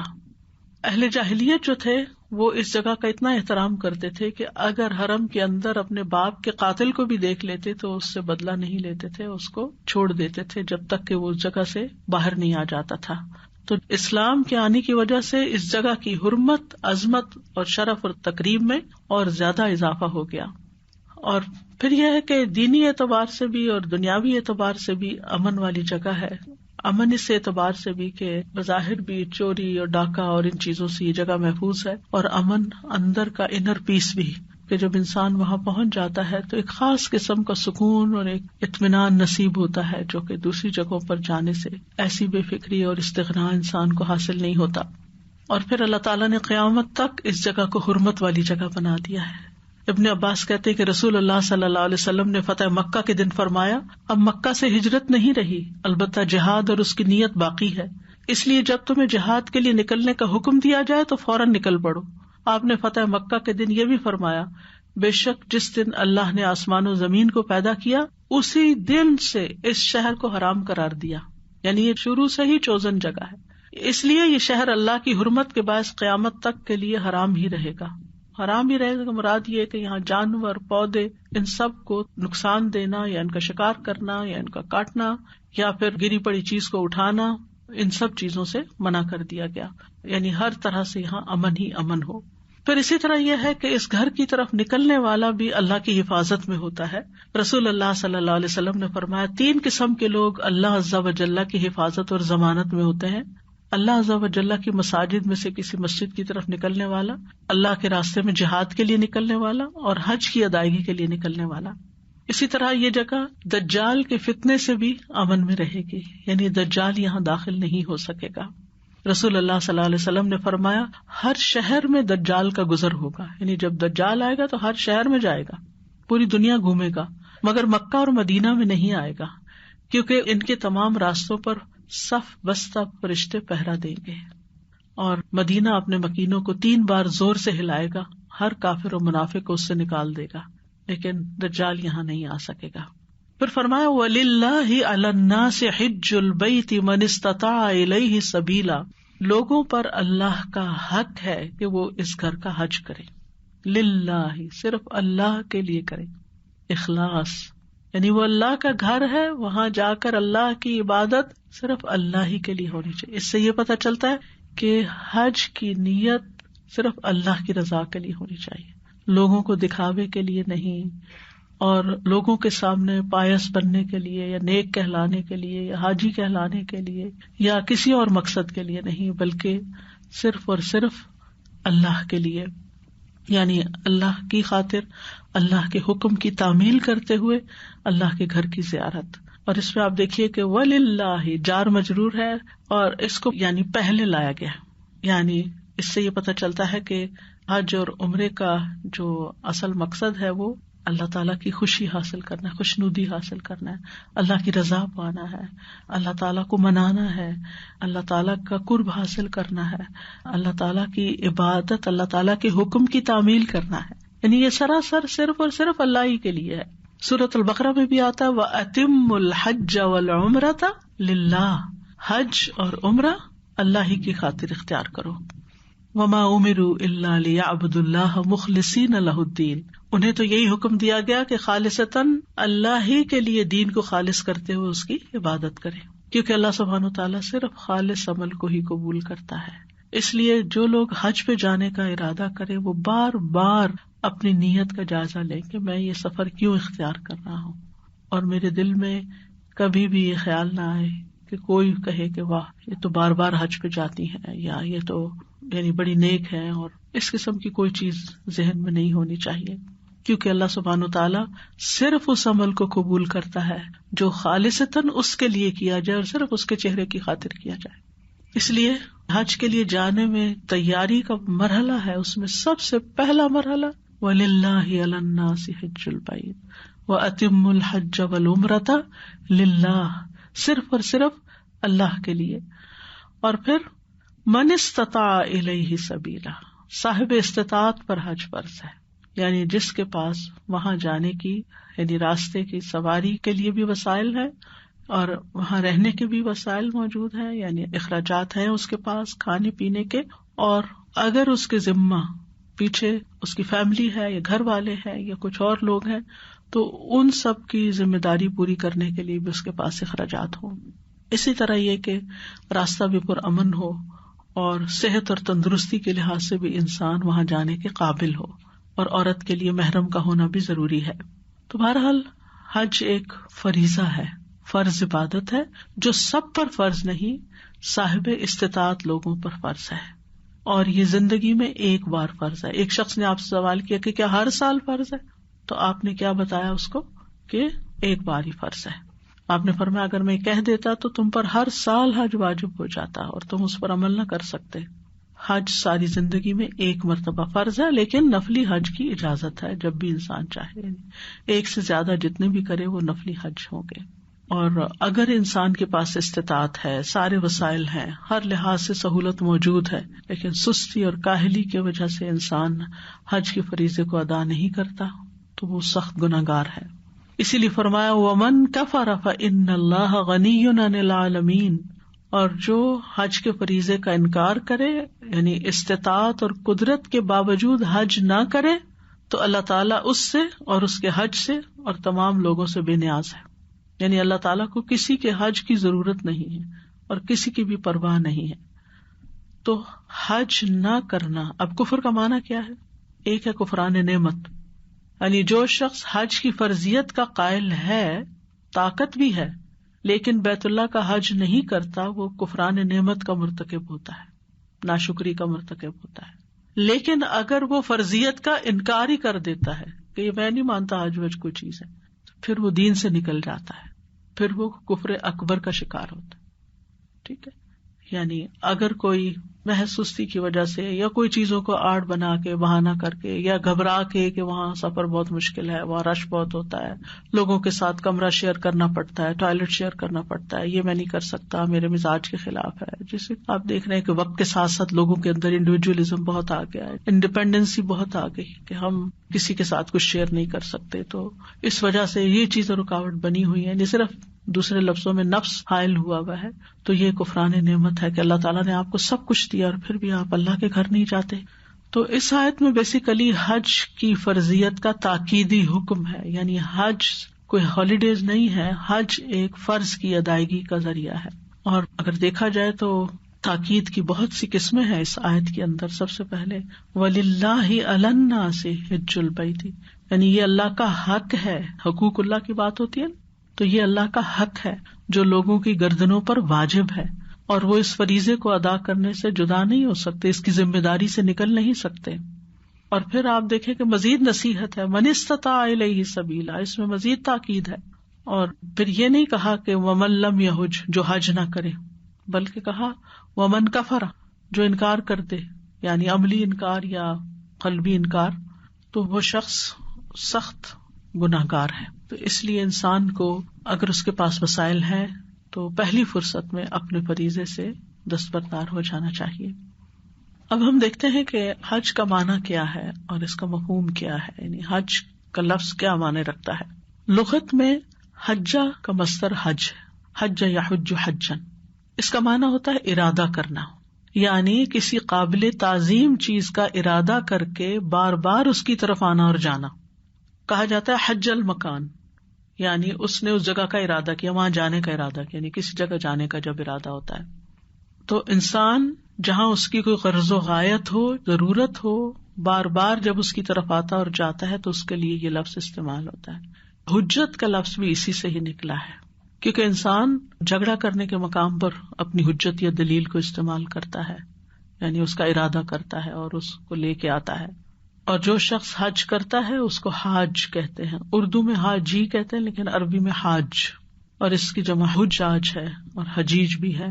اہل جاہلیت جو تھے وہ اس جگہ کا اتنا احترام کرتے تھے کہ اگر حرم کے اندر اپنے باپ کے قاتل کو بھی دیکھ لیتے تو اس سے بدلہ نہیں لیتے تھے، اس کو چھوڑ دیتے تھے جب تک کہ وہ اس جگہ سے باہر نہیں آ جاتا تھا. تو اسلام کے آنے کی وجہ سے اس جگہ کی حرمت، عظمت اور شرف اور تکریم میں اور زیادہ اضافہ ہو گیا. اور پھر یہ ہے کہ دینی اعتبار سے بھی اور دنیاوی اعتبار سے بھی امن والی جگہ ہے. امن اس اعتبار سے بھی کہ بظاہر بھی چوری اور ڈاکہ اور ان چیزوں سے یہ جگہ محفوظ ہے، اور امن اندر کا انر پیس بھی کہ جب انسان وہاں پہنچ جاتا ہے تو ایک خاص قسم کا سکون اور ایک اطمینان نصیب ہوتا ہے جو کہ دوسری جگہوں پر جانے سے ایسی بے فکری اور استغنا انسان کو حاصل نہیں ہوتا. اور پھر اللہ تعالیٰ نے قیامت تک اس جگہ کو حرمت والی جگہ بنا دیا ہے. ابن عباس کہتے ہیں کہ رسول اللہ صلی اللہ علیہ وسلم نے فتح مکہ کے دن فرمایا، اب مکہ سے ہجرت نہیں رہی، البتہ جہاد اور اس کی نیت باقی ہے، اس لیے جب تمہیں جہاد کے لیے نکلنے کا حکم دیا جائے تو فوراً نکل پڑو۔ آپ نے فتح مکہ کے دن یہ بھی فرمایا، بے شک جس دن اللہ نے آسمان و زمین کو پیدا کیا اسی دن سے اس شہر کو حرام قرار دیا، یعنی یہ شروع سے ہی چوزن جگہ ہے، اس لیے یہ شہر اللہ کی حرمت کے باعث قیامت تک کے لیے حرام ہی رہے گا۔ حرام ہی رہے گا مراد یہ ہے کہ یہاں جانور، پودے، ان سب کو نقصان دینا یا ان کا شکار کرنا یا ان کا کاٹنا یا پھر گری پڑی چیز کو اٹھانا، ان سب چیزوں سے منع کر دیا گیا، یعنی ہر طرح سے یہاں امن ہی امن ہو۔ پھر اسی طرح یہ ہے کہ اس گھر کی طرف نکلنے والا بھی اللہ کی حفاظت میں ہوتا ہے۔ رسول اللہ صلی اللہ علیہ وسلم نے فرمایا، 3 قسم کے لوگ اللہ عز و جل کی حفاظت اور ضمانت میں ہوتے ہیں، اللہ عز و جل کی مساجد میں سے کسی مسجد کی طرف نکلنے والا، اللہ کے راستے میں جہاد کے لیے نکلنے والا، اور حج کی ادائیگی کے لیے نکلنے والا۔ اسی طرح یہ جگہ دجال کے فتنے سے بھی امن میں رہے گی، یعنی دجال یہاں داخل نہیں ہو سکے گا۔ رسول اللہ صلی اللہ علیہ وسلم نے فرمایا، ہر شہر میں دجال کا گزر ہوگا، یعنی جب دجال آئے گا تو ہر شہر میں جائے گا، پوری دنیا گھومے گا، مگر مکہ اور مدینہ میں نہیں آئے گا، کیونکہ ان کے تمام راستوں پر صف بستہ فرشتے پہرا دیں گے، اور مدینہ اپنے مکینوں کو 3 بار زور سے ہلائے گا، ہر کافر و منافق کو اس سے نکال دے گا، لیکن دجال یہاں نہیں آ سکے گا۔ پھر فرمایا، وَلِلَّهِ عَلَى النَّاسِ حِجُّ الْبَيْتِ مَنِ اسْتَطَاعَ إِلَيْهِ سَبِيلًا، لوگوں پر اللہ کا حق ہے کہ وہ اس گھر کا حج کریں، للہ صرف اللہ کے لیے کریں، اخلاص، یعنی وہ اللہ کا گھر ہے، وہاں جا کر اللہ کی عبادت صرف اللہ ہی کے لیے ہونی چاہیے۔ اس سے یہ پتہ چلتا ہے کہ حج کی نیت صرف اللہ کی رضا کے لیے ہونی چاہیے، لوگوں کو دکھاوے کے لیے نہیں، اور لوگوں کے سامنے پائس بننے کے لیے یا نیک کہلانے کے لیے یا حاجی کہلانے کے لیے یا کسی اور مقصد کے لیے نہیں، بلکہ صرف اور صرف اللہ کے لیے، یعنی اللہ کی خاطر، اللہ کے حکم کی تعمیل کرتے ہوئے اللہ کے گھر کی زیارت۔ اور اس میں آپ دیکھیے کہ وَلِلَّهِ جار مجرور ہے، اور اس کو یعنی پہلے لایا گیا، یعنی اس سے یہ پتہ چلتا ہے کہ حج اور عمرے کا جو اصل مقصد ہے وہ اللہ تعالیٰ کی خوشی حاصل کرنا ہے، خوشنودی حاصل کرنا ہے، اللہ کی رضا پانا ہے، اللہ تعالیٰ کو منانا ہے، اللہ تعالیٰ کا قرب حاصل کرنا ہے، اللہ تعالیٰ کی عبادت، اللہ تعالیٰ کے حکم کی تعمیل کرنا ہے، یعنی یہ سراسر صرف اور صرف اللہ ہی کے لیے ہے۔ سورۃ البقرہ میں بھی آتا ہے، وَأَتِمُّوا الْحَجَّ وَالْعُمْرَةَ لِلَّهِ، حج اور عمرہ اللہ ہی کی خاطر اختیار کرو۔ وَمَا أُمِرُوا إِلَّا لِيَعْبُدُوا اللَّهَ مُخْلِصِينَ لَهُ الدِّينَ، انہیں تو یہی حکم دیا گیا کہ خالصتاً اللہ ہی کے لیے دین کو خالص کرتے ہوئے اس کی عبادت کریں، کیونکہ اللہ سبحانہ وتعالیٰ صرف خالص عمل کو ہی قبول کرتا ہے۔ اس لیے جو لوگ حج پہ جانے کا ارادہ کریں وہ بار بار اپنی نیت کا جائزہ لیں کہ میں یہ سفر کیوں اختیار کر رہا ہوں، اور میرے دل میں کبھی بھی یہ خیال نہ آئے کہ کوئی کہے کہ واہ یہ تو بار بار حج پہ جاتی ہے، یا یہ تو یعنی بڑی نیک ہے، اور اس قسم کی کوئی چیز ذہن میں نہیں ہونی چاہیے، کیونکہ اللہ سبحانہ وتعالیٰ صرف اس عمل کو قبول کرتا ہے جو خالصتاً اس کے لیے کیا جائے اور صرف اس کے چہرے کی خاطر کیا جائے۔ اس لیے حج کے لیے جانے میں تیاری کا مرحلہ ہے، اس میں سب سے پہلا مرحلہ وَلِلَّهِ عَلَى النَّاسِ حِجُّ الْبَيْتِ وَأَتِمُّوا الْحَجَّ وَالْعُمْرَةَ لِلَّهِ، صرف اور صرف اللہ کے لیے۔ اور پھر من استطاع الیہ سبیلا، صاحب استطاعت پر حج فرض ہے، یعنی جس کے پاس وہاں جانے کی یعنی راستے کی سواری کے لیے بھی وسائل ہے اور وہاں رہنے کے بھی وسائل موجود ہیں، یعنی اخراجات ہیں اس کے پاس کھانے پینے کے، اور اگر اس کے ذمہ پیچھے اس کی فیملی ہے یا گھر والے ہیں یا کچھ اور لوگ ہیں تو ان سب کی ذمہ داری پوری کرنے کے لیے بھی اس کے پاس اخراجات ہوں۔ اسی طرح یہ کہ راستہ بھی پر امن ہو اور صحت اور تندرستی کے لحاظ سے بھی انسان وہاں جانے کے قابل ہو، اور عورت کے لیے محرم کا ہونا بھی ضروری ہے۔ تو بہرحال حج ایک فریضہ ہے، فرض عبادت ہے جو سب پر فرض نہیں، صاحب استطاعت لوگوں پر فرض ہے، اور یہ زندگی میں ایک بار فرض ہے۔ ایک شخص نے آپ سے سوال کیا کہ کیا ہر سال فرض ہے؟ تو آپ نے کیا بتایا اس کو کہ ایک بار ہی فرض ہے۔ آپ نے فرمایا اگر میں کہہ دیتا تو تم پر ہر سال حج واجب ہو جاتا اور تم اس پر عمل نہ کر سکتے۔ حج ساری زندگی میں ایک مرتبہ فرض ہے، لیکن نفلی حج کی اجازت ہے جب بھی انسان چاہے، ایک سے زیادہ جتنے بھی کرے وہ نفلی حج ہوں گے۔ اور اگر انسان کے پاس استطاعت ہے، سارے وسائل ہیں، ہر لحاظ سے سہولت موجود ہے، لیکن سستی اور کاہلی کی وجہ سے انسان حج کے فریضے کو ادا نہیں کرتا تو وہ سخت گناہگار ہے۔ اسی لیے فرمایا وَمَن كَفَرَ فَإِنَّ اللَّهَ غَنِيٌّ عَنِ الْعَالَمِينَ، اور جو حج کے فریضے کا انکار کرے، یعنی استطاعت اور قدرت کے باوجود حج نہ کرے، تو اللہ تعالیٰ اس سے اور اس کے حج سے اور تمام لوگوں سے بے نیاز ہے، یعنی اللہ تعالیٰ کو کسی کے حج کی ضرورت نہیں ہے اور کسی کی بھی پرواہ نہیں ہے۔ تو حج نہ کرنا، اب کفر کا معنی کیا ہے؟ ایک ہے کفران نعمت، یعنی جو شخص حج کی فرضیت کا قائل ہے، طاقت بھی ہے، لیکن بیت اللہ کا حج نہیں کرتا، وہ کفران نعمت کا مرتکب ہوتا ہے، ناشکری کا مرتکب ہوتا ہے۔ لیکن اگر وہ فرضیت کا انکار ہی کر دیتا ہے کہ یہ میں نہیں مانتا حج وج کوئی چیز ہے، تو پھر وہ دین سے نکل جاتا ہے، پھر وہ کفر اکبر کا شکار ہوتا ہے۔ ٹھیک ہے، یعنی اگر کوئی محض سستی کی وجہ سے یا کوئی چیزوں کو آڑ بنا کے، بہانہ کر کے، یا گھبرا کے کہ وہاں سفر بہت مشکل ہے، وہاں رش بہت ہوتا ہے، لوگوں کے ساتھ کمرہ شیئر کرنا پڑتا ہے، ٹوائلٹ شیئر کرنا پڑتا ہے، یہ میں نہیں کر سکتا، میرے مزاج کے خلاف ہے، جسے آپ دیکھ رہے ہیں کہ وقت کے ساتھ ساتھ لوگوں کے اندر انڈیویجولزم بہت آ گیا ہے، انڈیپینڈنسی بہت آ گئی کہ ہم کسی کے ساتھ کچھ شیئر نہیں کر سکتے، تو اس وجہ سے یہ چیزیں رکاوٹ بنی ہوئی ہیں، صرف دوسرے لفظوں میں نفس حائل ہوا ہے۔ تو یہ کفران نعمت ہے کہ اللہ تعالیٰ نے آپ کو سب کچھ دیا اور پھر بھی آپ اللہ کے گھر نہیں جاتے۔ تو اس آیت میں بیسیکلی حج کی فرضیت کا تاکیدی حکم ہے، یعنی حج کوئی ہالیڈیز نہیں ہے، حج ایک فرض کی ادائیگی کا ذریعہ ہے۔ اور اگر دیکھا جائے تو تاکید کی بہت سی قسمیں ہیں اس آیت کے اندر۔ سب سے پہلے وَلِلَّهِ عَلَى النَّاسِ حِجُّ الْبَيْتِ، یعنی یہ اللہ کا حق ہے، حقوق اللہ کی بات ہوتی ہے، تو یہ اللہ کا حق ہے جو لوگوں کی گردنوں پر واجب ہے، اور وہ اس فریضے کو ادا کرنے سے جدا نہیں ہو سکتے، اس کی ذمہ داری سے نکل نہیں سکتے۔ اور پھر آپ دیکھیں کہ مزید نصیحت ہے، من استطاع الیہ سبیلا، اس میں مزید تاکید ہے۔ اور پھر یہ نہیں کہا کہ ومن لم یحج، جو حج نہ کرے، بلکہ کہا ومن کفر، جو انکار کر دے، یعنی عملی انکار یا قلبی انکار، تو وہ شخص سخت گناہگار ہے۔ تو اس لیے انسان کو اگر اس کے پاس وسائل ہیں تو پہلی فرصت میں اپنے فریضے سے دستبردار ہو جانا چاہیے۔ اب ہم دیکھتے ہیں کہ حج کا معنی کیا ہے اور اس کا مفہوم کیا ہے، یعنی حج کا لفظ کیا معنی رکھتا ہے۔ لغت میں حجہ کا مصدر حج، حج یحج حجا، اس کا معنی ہوتا ہے ارادہ کرنا، یعنی کسی قابل تعظیم چیز کا ارادہ کر کے بار بار اس کی طرف آنا اور جانا۔ کہا جاتا ہے حج المکان، یعنی اس نے اس جگہ کا ارادہ کیا، وہاں جانے کا ارادہ کیا، یعنی کسی جگہ جانے کا جب ارادہ ہوتا ہے۔ تو انسان جہاں اس کی کوئی غرض و غایت ہو، ضرورت ہو، بار بار جب اس کی طرف آتا اور جاتا ہے تو اس کے لیے یہ لفظ استعمال ہوتا ہے۔ حجت کا لفظ بھی اسی سے ہی نکلا ہے، کیونکہ انسان جھگڑا کرنے کے مقام پر اپنی حجت یا دلیل کو استعمال کرتا ہے، یعنی اس کا ارادہ کرتا ہے اور اس کو لے کے آتا ہے۔ اور جو شخص حج کرتا ہے اس کو حاج کہتے ہیں، اردو میں حاجی کہتے ہیں لیکن عربی میں حاج، اور اس کی جمع حجاج ہے اور حجیج بھی ہے۔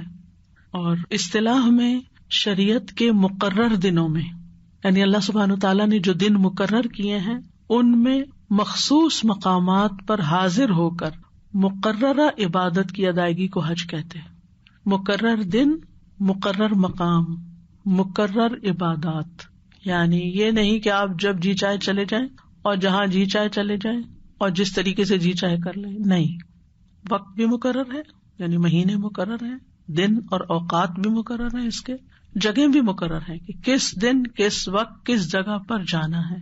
اور اصطلاح میں شریعت کے مقرر دنوں میں، یعنی اللہ سبحانہ تعالیٰ نے جو دن مقرر کیے ہیں ان میں مخصوص مقامات پر حاضر ہو کر مقررہ عبادت کی ادائیگی کو حج کہتے ہیں۔ مقرر دن، مقرر مقام، مقرر عبادات، یعنی یہ نہیں کہ آپ جب جی چاہے چلے جائیں اور جہاں جی چاہے چلے جائیں اور جس طریقے سے جی چاہے کر لیں، نہیں، وقت بھی مقرر ہے، یعنی مہینے مقرر ہیں، دن اور اوقات بھی مقرر ہیں، اس کے جگہ بھی مقرر ہیں کہ کس دن، کس وقت، کس جگہ پر جانا ہے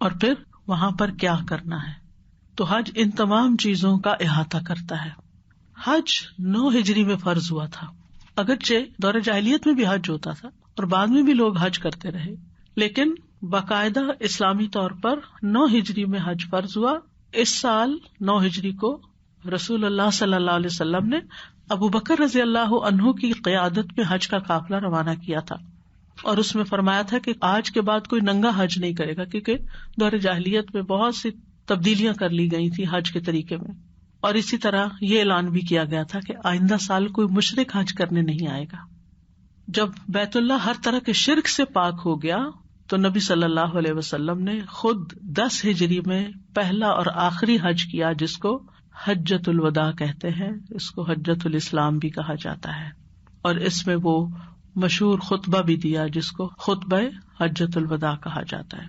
اور پھر وہاں پر کیا کرنا ہے۔ تو حج ان تمام چیزوں کا احاطہ کرتا ہے۔ حج 9 ہجری میں فرض ہوا تھا، اگرچہ دور جاہلیت میں بھی حج ہوتا تھا اور بعد میں بھی لوگ حج کرتے رہے، لیکن باقاعدہ اسلامی طور پر 9 ہجری میں حج فرض ہوا۔ اس سال 9 ہجری کو رسول اللہ صلی اللہ علیہ وسلم نے ابو بکر رضی اللہ عنہ کی قیادت میں حج کا قافلہ روانہ کیا تھا، اور اس میں فرمایا تھا کہ آج کے بعد کوئی ننگا حج نہیں کرے گا، کیونکہ دور جاہلیت میں بہت سی تبدیلیاں کر لی گئی تھی حج کے طریقے میں، اور اسی طرح یہ اعلان بھی کیا گیا تھا کہ آئندہ سال کوئی مشرک حج کرنے نہیں آئے گا۔ جب بیت اللہ ہر طرح کے شرک سے پاک ہو گیا تو نبی صلی اللہ علیہ وسلم نے خود 10 ہجری میں پہلا اور آخری حج کیا، جس کو حجۃ الوداع کہتے ہیں، اس کو حجۃ الاسلام بھی کہا جاتا ہے، اور اس میں وہ مشہور خطبہ بھی دیا جس کو خطبہ حجۃ الوداع کہا جاتا ہے۔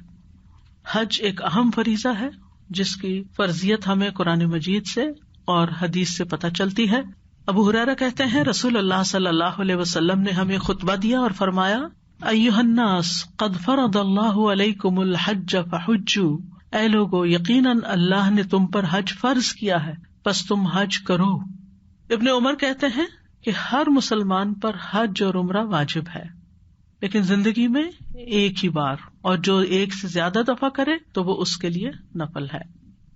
حج ایک اہم فریضہ ہے جس کی فرضیت ہمیں قرآن مجید سے اور حدیث سے پتہ چلتی ہے۔ ابو ہریرہ کہتے ہیں رسول اللہ صلی اللہ علیہ وسلم نے ہمیں خطبہ دیا اور فرمایا، ایھا الناس قد فرض اللہ علیکم الحج فحجوا، اے لوگو یقیناً اللہ نے تم پر حج فرض کیا ہے پس تم حج کرو۔ ابن عمر کہتے ہیں کہ ہر مسلمان پر حج اور عمرہ واجب ہے، لیکن زندگی میں ایک ہی بار، اور جو ایک سے زیادہ دفعہ کرے تو وہ اس کے لیے نفل ہے۔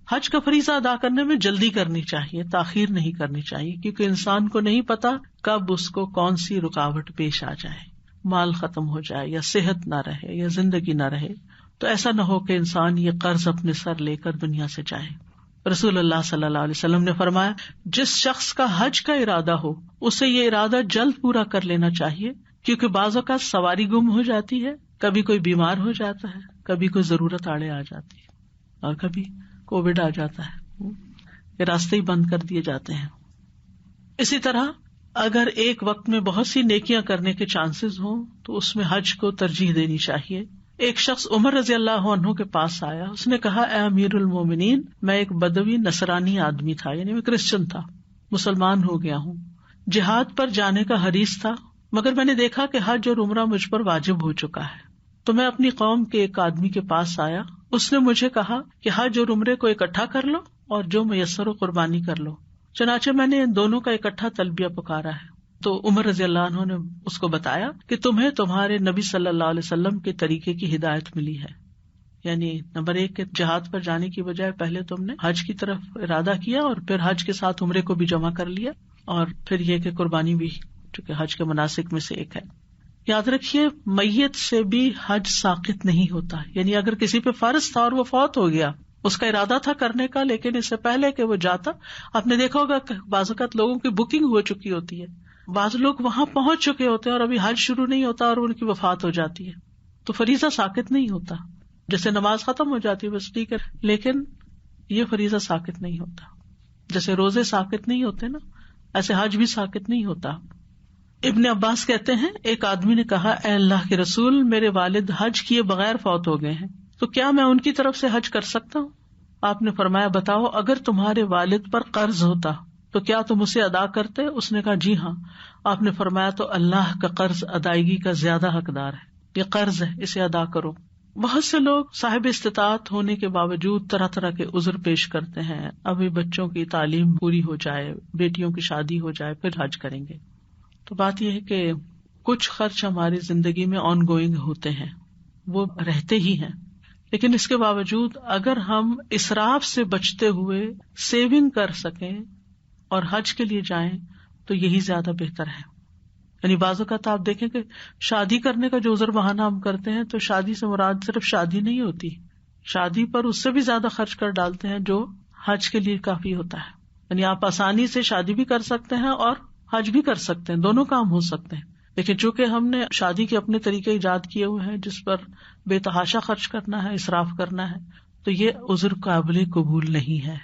حج کا فریضہ ادا کرنے میں جلدی کرنی چاہیے، تاخیر نہیں کرنی چاہیے، کیونکہ انسان کو نہیں پتا کب اس کو کون سی رکاوٹ پیش آ جائے، مال ختم ہو جائے یا صحت نہ رہے یا زندگی نہ رہے، تو ایسا نہ ہو کہ انسان یہ قرض اپنے سر لے کر دنیا سے جائے۔ رسول اللہ صلی اللہ علیہ وسلم نے فرمایا، جس شخص کا حج کا ارادہ ہو اسے یہ ارادہ جلد پورا کر لینا چاہیے، کیونکہ بعض اوقات سواری گم ہو جاتی ہے، کبھی کوئی بیمار ہو جاتا ہے، کبھی کوئی ضرورت آڑے آ جاتی ہے، اور کبھی کووڈ آ جاتا ہے، یہ راستے ہی بند کر دیے جاتے ہیں۔ اسی طرح اگر ایک وقت میں بہت سی نیکیاں کرنے کے چانسز ہوں تو اس میں حج کو ترجیح دینی چاہیے۔ ایک شخص عمر رضی اللہ عنہ کے پاس آیا، اس نے کہا، اے امیر المومنین، میں ایک بدوی نصرانی آدمی تھا، یعنی میں کرسچن تھا، مسلمان ہو گیا ہوں، جہاد پر جانے کا حریص تھا، مگر میں نے دیکھا کہ حج اور عمرہ مجھ پر واجب ہو چکا ہے، تو میں اپنی قوم کے ایک آدمی کے پاس آیا، اس نے مجھے کہا کہ حج اور عمرے کو اکٹھا کر لو اور جو میسر ہو قربانی کر لو، چنانچہ میں نے ان دونوں کا اکٹھا تلبیہ پکارا ہے۔ تو عمر رضی اللہ عنہ نے اس کو بتایا کہ تمہیں تمہارے نبی صلی اللہ علیہ وسلم کے طریقے کی ہدایت ملی ہے، یعنی نمبر 1 کہ جہاد پر جانے کی بجائے پہلے تم نے حج کی طرف ارادہ کیا اور پھر حج کے ساتھ عمرے کو بھی جمع کر لیا، اور پھر یہ کہ قربانی بھی چونکہ حج کے مناسک میں سے ایک ہے۔ یاد رکھیے میت سے بھی حج ساقط نہیں ہوتا، یعنی اگر کسی پہ فرض تھا اور وہ فوت ہو گیا، اس کا ارادہ تھا کرنے کا، لیکن اس سے پہلے کہ وہ جاتا، آپ نے دیکھا ہوگا کہ بعض اوقات لوگوں کی بکنگ ہو چکی ہوتی ہے، بعض لوگ وہاں پہنچ چکے ہوتے ہیں اور ابھی حج شروع نہیں ہوتا اور ان کی وفات ہو جاتی ہے، تو فریضہ ساقط نہیں ہوتا۔ جیسے نماز ختم ہو جاتی ہے بس ٹھیک ہے، لیکن یہ فریضہ ساقط نہیں ہوتا۔ جیسے روزے ساقط نہیں ہوتے نا، ایسے حج بھی ساقط نہیں ہوتا۔ ابن عباس کہتے ہیں ایک آدمی نے کہا، اے اللہ کے رسول، میرے والد حج کیے بغیر فوت ہو گئے ہیں، تو کیا میں ان کی طرف سے حج کر سکتا ہوں؟ آپ نے فرمایا، بتاؤ اگر تمہارے والد پر قرض ہوتا تو کیا تم اسے ادا کرتے؟ اس نے کہا جی ہاں۔ آپ نے فرمایا تو اللہ کا قرض ادائیگی کا زیادہ حقدار ہے، یہ قرض ہے، اسے ادا کرو۔ بہت سے لوگ صاحب استطاعت ہونے کے باوجود طرح طرح کے عذر پیش کرتے ہیں، ابھی بچوں کی تعلیم پوری ہو جائے، بیٹیوں کی شادی ہو جائے پھر حج کریں گے۔ تو بات یہ ہے کہ کچھ خرچ ہماری زندگی میں آن گوئنگ ہوتے ہیں، وہ رہتے ہی ہیں، لیکن اس کے باوجود اگر ہم اسراف سے بچتے ہوئے سیونگ کر سکیں اور حج کے لیے جائیں تو یہی زیادہ بہتر ہے۔ یعنی بعض اوقات آپ دیکھیں کہ شادی کرنے کا جو عذر بہانہ ہم کرتے ہیں، تو شادی سے مراد صرف شادی نہیں ہوتی، شادی پر اس سے بھی زیادہ خرچ کر ڈالتے ہیں جو حج کے لیے کافی ہوتا ہے۔ یعنی آپ آسانی سے شادی بھی کر سکتے ہیں اور حج بھی کر سکتے ہیں، دونوں کام ہو سکتے ہیں، لیکن چونکہ ہم نے شادی کے اپنے طریقے ایجاد کیے ہوئے ہیں جس پر بے تحاشا خرچ کرنا ہے، اسراف کرنا ہے، تو یہ عذر قابل قبول نہیں ہے۔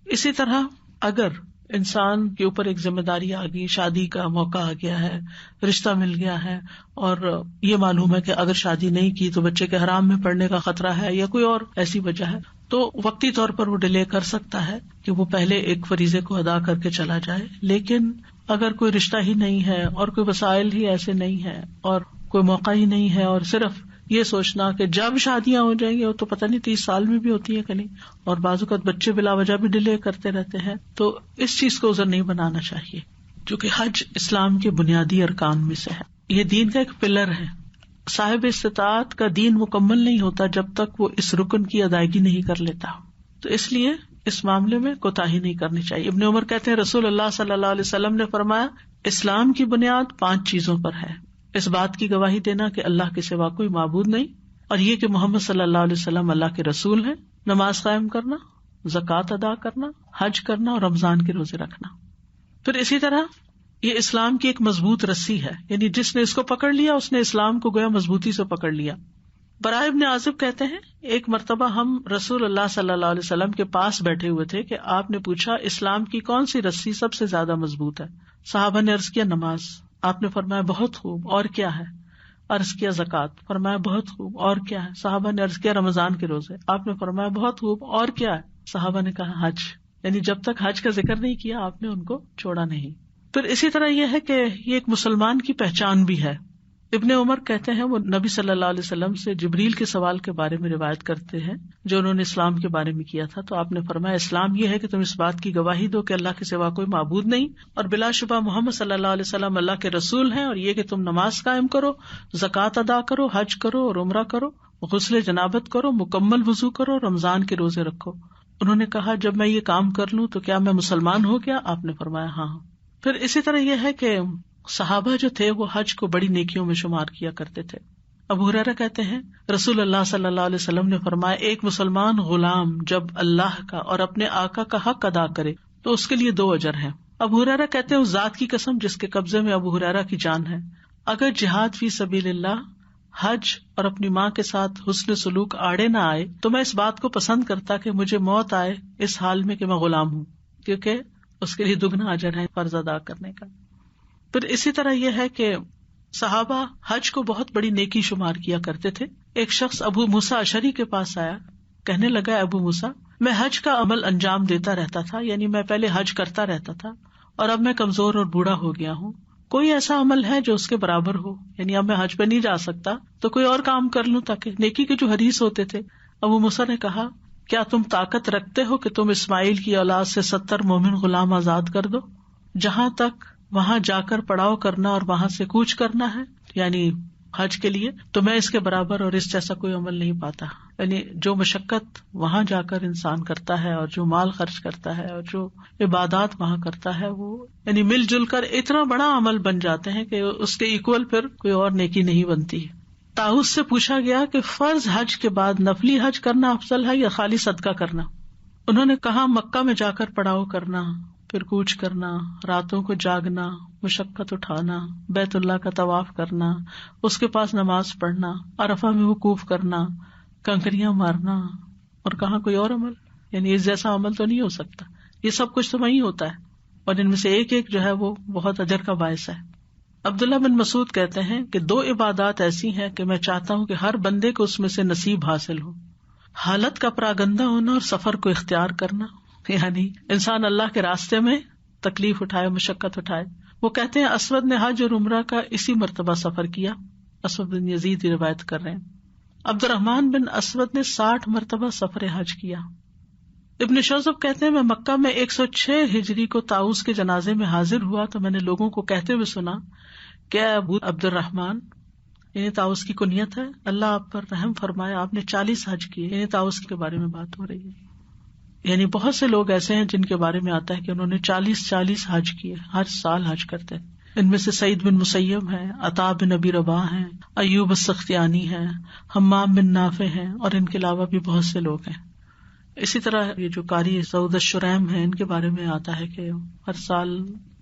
اسی طرح اگر انسان کے اوپر ایک ذمہ داری آ گئی، شادی کا موقع آ گیا ہے، رشتہ مل گیا ہے، اور یہ معلوم ہے کہ اگر شادی نہیں کی تو بچے کے حرام میں پڑنے کا خطرہ ہے یا کوئی اور ایسی وجہ ہے، تو وقتی طور پر وہ ڈیلے کر سکتا ہے کہ وہ پہلے ایک فریضے کو ادا کر کے چلا جائے۔ لیکن اگر کوئی رشتہ ہی نہیں ہے اور کوئی وسائل ہی ایسے نہیں ہے اور کوئی موقع ہی نہیں ہے، اور صرف یہ سوچنا کہ جب شادیاں ہو جائیں گی، وہ تو پتہ نہیں 30 سال میں بھی ہوتی ہیں کہ نہیں، اور بعض اوقات بچے بلا وجہ بھی ڈیلے کرتے رہتے ہیں، تو اس چیز کو عذر نہیں بنانا چاہیے، کیونکہ حج اسلام کے بنیادی ارکان میں سے ہے، یہ دین کا ایک پلر ہے۔ صاحب استطاعت کا دین مکمل نہیں ہوتا جب تک وہ اس رکن کی ادائیگی نہیں کر لیتا، تو اس لیے اس معاملے میں کوتاہی نہیں کرنی چاہیے۔ ابن عمر کہتے ہیں رسول اللہ صلی اللہ علیہ وسلم نے فرمایا، اسلام کی بنیاد 5 چیزوں پر ہے، اس بات کی گواہی دینا کہ اللہ کے سوا کوئی معبود نہیں، اور یہ کہ محمد صلی اللہ علیہ وسلم اللہ کے رسول ہیں، نماز قائم کرنا، زکوٰۃ ادا کرنا، حج کرنا اور رمضان کے روزے رکھنا۔ پھر اسی طرح یہ اسلام کی ایک مضبوط رسی ہے، یعنی جس نے اس کو پکڑ لیا اس نے اسلام کو گویا مضبوطی سے پکڑ لیا۔ براء ابن عازب کہتے ہیں ایک مرتبہ ہم رسول اللہ صلی اللہ علیہ وسلم کے پاس بیٹھے ہوئے تھے کہ آپ نے پوچھا اسلام کی کون سی رسی سب سے زیادہ مضبوط ہے؟ صحابہ نے عرض کیا نماز۔ آپ نے فرمایا بہت خوب، اور کیا ہے؟ عرض کیا زکوٰۃ۔ فرمایا بہت خوب، اور کیا ہے؟ صحابہ نے عرض کیا رمضان کے روزے۔ آپ نے فرمایا بہت خوب، اور کیا ہے؟ صحابہ نے کہا حج، یعنی جب تک حج کا ذکر نہیں کیا آپ نے ان کو چھوڑا نہیں۔ پھر اسی طرح یہ ہے کہ یہ ایک مسلمان کی پہچان بھی ہے۔ ابن عمر کہتے ہیں وہ نبی صلی اللہ علیہ وسلم سے جبریل کے سوال کے بارے میں روایت کرتے ہیں جو انہوں نے اسلام کے بارے میں کیا تھا، تو آپ نے فرمایا اسلام یہ ہے کہ تم اس بات کی گواہی دو کہ اللہ کے سوا کوئی معبود نہیں اور بلا شبہ محمد صلی اللہ علیہ وسلم اللہ کے رسول ہیں، اور یہ کہ تم نماز قائم کرو، زکوٰۃ ادا کرو، حج کرو اور عمرہ کرو، غسل جنابت کرو، مکمل وضو کرو، رمضان کے روزے رکھو۔ انہوں نے کہا جب میں یہ کام کر لوں تو کیا میں مسلمان ہو گیا؟ آپ نے فرمایا ہاں۔ پھر اسی طرح یہ ہے کہ صحابہ جو تھے وہ حج کو بڑی نیکیوں میں شمار کیا کرتے تھے۔ ابو ہریرہ کہتے ہیں رسول اللہ صلی اللہ علیہ وسلم نے فرمایا ایک مسلمان غلام جب اللہ کا اور اپنے آقا کا حق ادا کرے تو اس کے لیے 2 اجر ہیں۔ ابو ہریرہ کہتے ہیں اس ذات کی قسم جس کے قبضے میں ابو ہریرہ کی جان ہے، اگر جہاد فی سبیل اللہ، حج اور اپنی ماں کے ساتھ حسن سلوک آڑے نہ آئے تو میں اس بات کو پسند کرتا کہ مجھے موت آئے اس حال میں کہ میں غلام ہوں، کیونکہ اس کے لیے دگنا اجر ہے فرض ادا کرنے کا۔ پھر اسی طرح یہ ہے کہ صحابہ حج کو بہت بڑی نیکی شمار کیا کرتے تھے۔ ایک شخص ابو موسیٰ اشعری کے پاس آیا، کہنے لگا ابو موسیٰ میں حج کا عمل انجام دیتا رہتا تھا، یعنی میں پہلے حج کرتا رہتا تھا اور اب میں کمزور اور بوڑھا ہو گیا ہوں، کوئی ایسا عمل ہے جو اس کے برابر ہو؟ یعنی اب میں حج پہ نہیں جا سکتا تو کوئی اور کام کر لوں تاکہ نیکی کے جو حریص ہوتے تھے۔ ابو موسیٰ نے کہا کیا تم طاقت رکھتے ہو کہ تم اسماعیل کی اولاد سے 70 مومن غلام آزاد کر دو؟ جہاں تک وہاں جا کر پڑاؤ کرنا اور وہاں سے کوچ کرنا ہے یعنی حج کے لیے، تو میں اس کے برابر اور اس جیسا کوئی عمل نہیں پاتا۔ یعنی جو مشقت وہاں جا کر انسان کرتا ہے اور جو مال خرچ کرتا ہے اور جو عبادات وہاں کرتا ہے وہ یعنی مل جل کر اتنا بڑا عمل بن جاتے ہیں کہ اس کے ایکول پھر کوئی اور نیکی نہیں بنتی۔ طاؤس سے پوچھا گیا کہ فرض حج کے بعد نفلی حج کرنا افضل ہے یا خالی صدقہ کرنا؟ انہوں نے کہا مکہ میں جا کر پڑاؤ کرنا، پھر کوچ کرنا، راتوں کو جاگنا، مشقت اٹھانا، بیت اللہ کا طواف کرنا، اس کے پاس نماز پڑھنا، عرفہ میں وقوف کرنا، کنکریاں مارنا، اور کہاں کوئی اور عمل؟ یعنی اس جیسا عمل تو نہیں ہو سکتا۔ یہ سب کچھ تو وہیں ہوتا ہے اور ان میں سے ایک ایک جو ہے وہ بہت اجر کا باعث ہے۔ عبداللہ بن مسعود کہتے ہیں کہ 2 عبادات ایسی ہیں کہ میں چاہتا ہوں کہ ہر بندے کو اس میں سے نصیب حاصل ہو، حالت کا پراگندہ ہونا اور سفر کو اختیار کرنا، یعنی انسان اللہ کے راستے میں تکلیف اٹھائے، مشقت اٹھائے۔ وہ کہتے ہیں اسود نے حج اور عمرہ کا اسی مرتبہ سفر کیا، اسود بن یزید روایت کر رہے ہیں۔ عبد الرحمن بن اسود نے 60 مرتبہ سفر حج کیا۔ ابن شوذب کہتے ہیں میں مکہ میں 106 ہجری کو طاؤس کے جنازے میں حاضر ہوا تو میں نے لوگوں کو کہتے ہوئے سنا کہ ابو عبد الرحمن، یعنی طاؤس کی کنیت ہے، اللہ آپ پر رحم فرمائے، آپ نے 40 حج کیے، یعنی طاؤس کے بارے میں بات ہو رہی ہے۔ یعنی بہت سے لوگ ایسے ہیں جن کے بارے میں آتا ہے کہ انہوں نے 40 حج کیے، ہر سال حج کرتے ہیں۔ ان میں سے سعید بن مسیب ہیں، عطا بن ابی رباح ہیں، ایوب السختیانی ہیں، حمام بن نافع ہیں، اور ان کے علاوہ بھی بہت سے لوگ ہیں۔ اسی طرح یہ جو قاری سعود الشریم ہیں ان کے بارے میں آتا ہے کہ ہر سال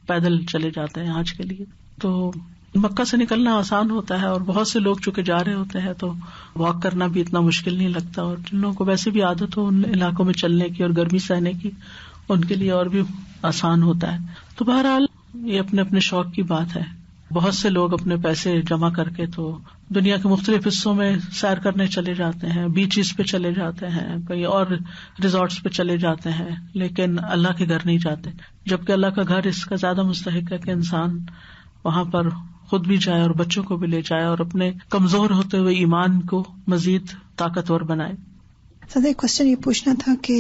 پیدل چلے جاتے ہیں حج کے لیے۔ تو مکہ سے نکلنا آسان ہوتا ہے اور بہت سے لوگ چونکہ جا رہے ہوتے ہیں تو واک کرنا بھی اتنا مشکل نہیں لگتا، اور جن لوگوں کو ویسے بھی عادت ہو ان علاقوں میں چلنے کی اور گرمی سہنے کی ان کے لیے اور بھی آسان ہوتا ہے۔ تو بہرحال یہ اپنے اپنے شوق کی بات ہے۔ بہت سے لوگ اپنے پیسے جمع کر کے تو دنیا کے مختلف حصوں میں سیر کرنے چلے جاتے ہیں، بیچز پہ چلے جاتے ہیں، کئی اور ریزورٹس پہ چلے جاتے ہیں، لیکن اللہ کے گھر نہیں جاتے، جبکہ اللہ کا گھر اس کا زیادہ مستحق ہے کہ انسان وہاں پر خود بھی جائے اور بچوں کو بھی لے جائے اور اپنے کمزور ہوتے ہوئے ایمان کو مزید طاقتور بنائے۔ سر ایک کوشچن یہ پوچھنا تھا کہ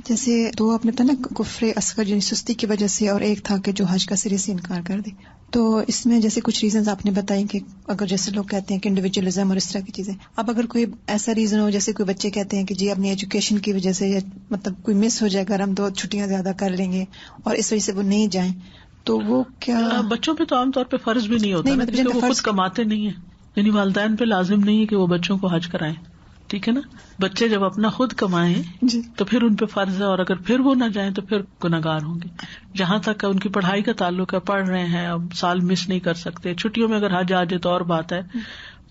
جیسے 2 آپ نے بتایا نا کفر اصغر یعنی سستی کی وجہ سے، اور ایک تھا کہ جو حج کا سرے سے انکار کر دے، تو اس میں جیسے کچھ ریزنز آپ نے بتائی کہ اگر جیسے لوگ کہتے ہیں کہ انڈیویجولزم اور اس طرح کی چیزیں، اب اگر کوئی ایسا ریزن ہو جیسے کوئی بچے کہتے ہیں کہ جی اپنی ایجوکیشن کی وجہ سے مطلب کوئی مس ہو جائے گا، ہم 2 چھٹیاں زیادہ کر لیں گے اور اس وجہ سے وہ نہیں جائیں، تو وہ کیا؟ بچوں پہ تو عام طور پہ فرض بھی نہیں ہوتا، کیونکہ وہ خود کماتے نہیں ہیں، یعنی والدین پہ لازم نہیں ہے کہ وہ بچوں کو حج کرائیں۔ ٹھیک ہے نا. بچے جب اپنا خود کمائیں جی تو پھر ان پہ فرض ہے، اور اگر پھر وہ نہ جائیں تو پھر گناہگار ہوں گے. جہاں تک ان کی پڑھائی کا تعلق ہے، پڑھ رہے ہیں، اب سال مس نہیں کر سکتے، چھٹیوں میں اگر حج آ جائے تو اور بات ہے.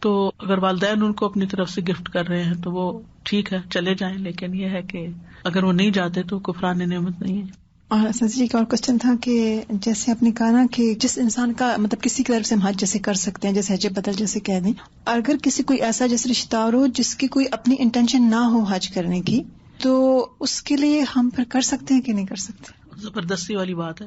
تو اگر والدین ان کو اپنی طرف سے گفٹ کر رہے ہیں تو وہ ٹھیک ہے، چلے جائیں، لیکن یہ ہے کہ اگر وہ نہیں جاتے تو کفران نعمت نہیں ہے. اور سر جی کا اور کوشچن تھا کہ جیسے آپ نے کہا نا کہ جس انسان کا مطلب کسی کی طرف سے ہم حج جیسے کر سکتے ہیں، جیسے حج بدل جیسے کہہ دیں، اگر کسی کوئی ایسا جیسے رشتہ دار ہو جس کی کوئی اپنی انٹینشن نہ ہو حج کرنے کی، تو اس کے لیے ہم پھر کر سکتے ہیں کہ نہیں کر سکتے؟ زبردستی والی بات ہے،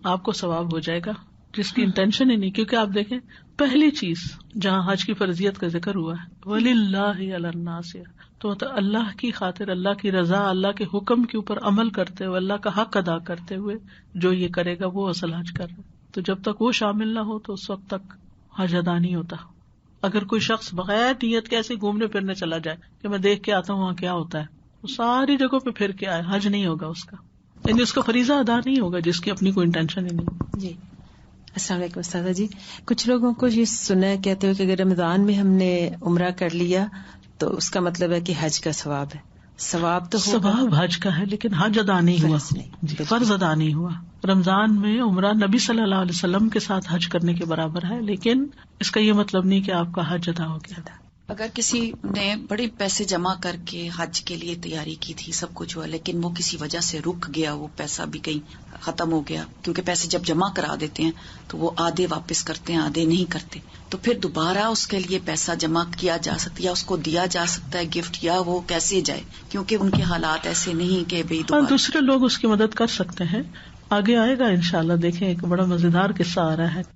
آپ کو ثواب ہو جائے گا جس کی انٹینشن ہی نہیں. کیونکہ آپ دیکھیں پہلی چیز جہاں حج کی فرضیت کا ذکر ہوا ہے وَلِلَّهِ عَلَى النَّاسِ، تو اللہ کی خاطر، اللہ کی رضا، اللہ کے حکم کے اوپر عمل کرتے ہوئے، اللہ کا حق ادا کرتے ہوئے جو یہ کرے گا وہ اصل حج کر رہا ہے. تو جب تک وہ شامل نہ ہو تو اس وقت تک حج ادا نہیں ہوتا. اگر کوئی شخص بغیر نیت کے ایسے گھومنے پھرنے چلا جائے کہ میں دیکھ کے آتا ہوں وہاں کیا ہوتا ہے، وہ ساری جگہوں پہ پھر کے آئے، حج نہیں ہوگا اس کا، یعنی اس کا فریضہ ادا نہیں ہوگا جس کی اپنی کوئی انٹینشن ہی نہیں. جی السلام علیکم استاذہ جی. کچھ لوگوں کو یہ سنا ہے، کہتے ہوئے کہ اگر رمضان میں ہم نے عمرہ کر لیا تو اس کا مطلب ہے کہ حج کا ثواب ہے. ثواب تو ثواب حج کا ہے لیکن حج ادا نہیں ہوا، جی فرض ادا نہیں ہوا. رمضان میں عمرہ نبی صلی اللہ علیہ وسلم کے ساتھ حج کرنے کے برابر ہے، لیکن اس کا یہ مطلب نہیں کہ آپ کا حج ادا ہو گیا. اگر کسی نے بڑے پیسے جمع کر کے حج کے لیے تیاری کی تھی، سب کچھ ہوا، لیکن وہ کسی وجہ سے رک گیا، وہ پیسہ بھی کہیں ختم ہو گیا، کیونکہ پیسے جب جمع کرا دیتے ہیں تو وہ آدھے واپس کرتے ہیں، آدھے نہیں کرتے، تو پھر دوبارہ اس کے لیے پیسہ جمع کیا جا سکتا ہے یا اس کو دیا جا سکتا ہے گفٹ، یا وہ کیسے جائے؟ کیونکہ ان کے حالات ایسے نہیں کہ بھئی دوبارہ. دوسرے لوگ اس کی مدد کر سکتے ہیں، آگے آئے گا انشاءاللہ. دیکھیں ایک بڑا مزیدار قصہ آ رہا ہے.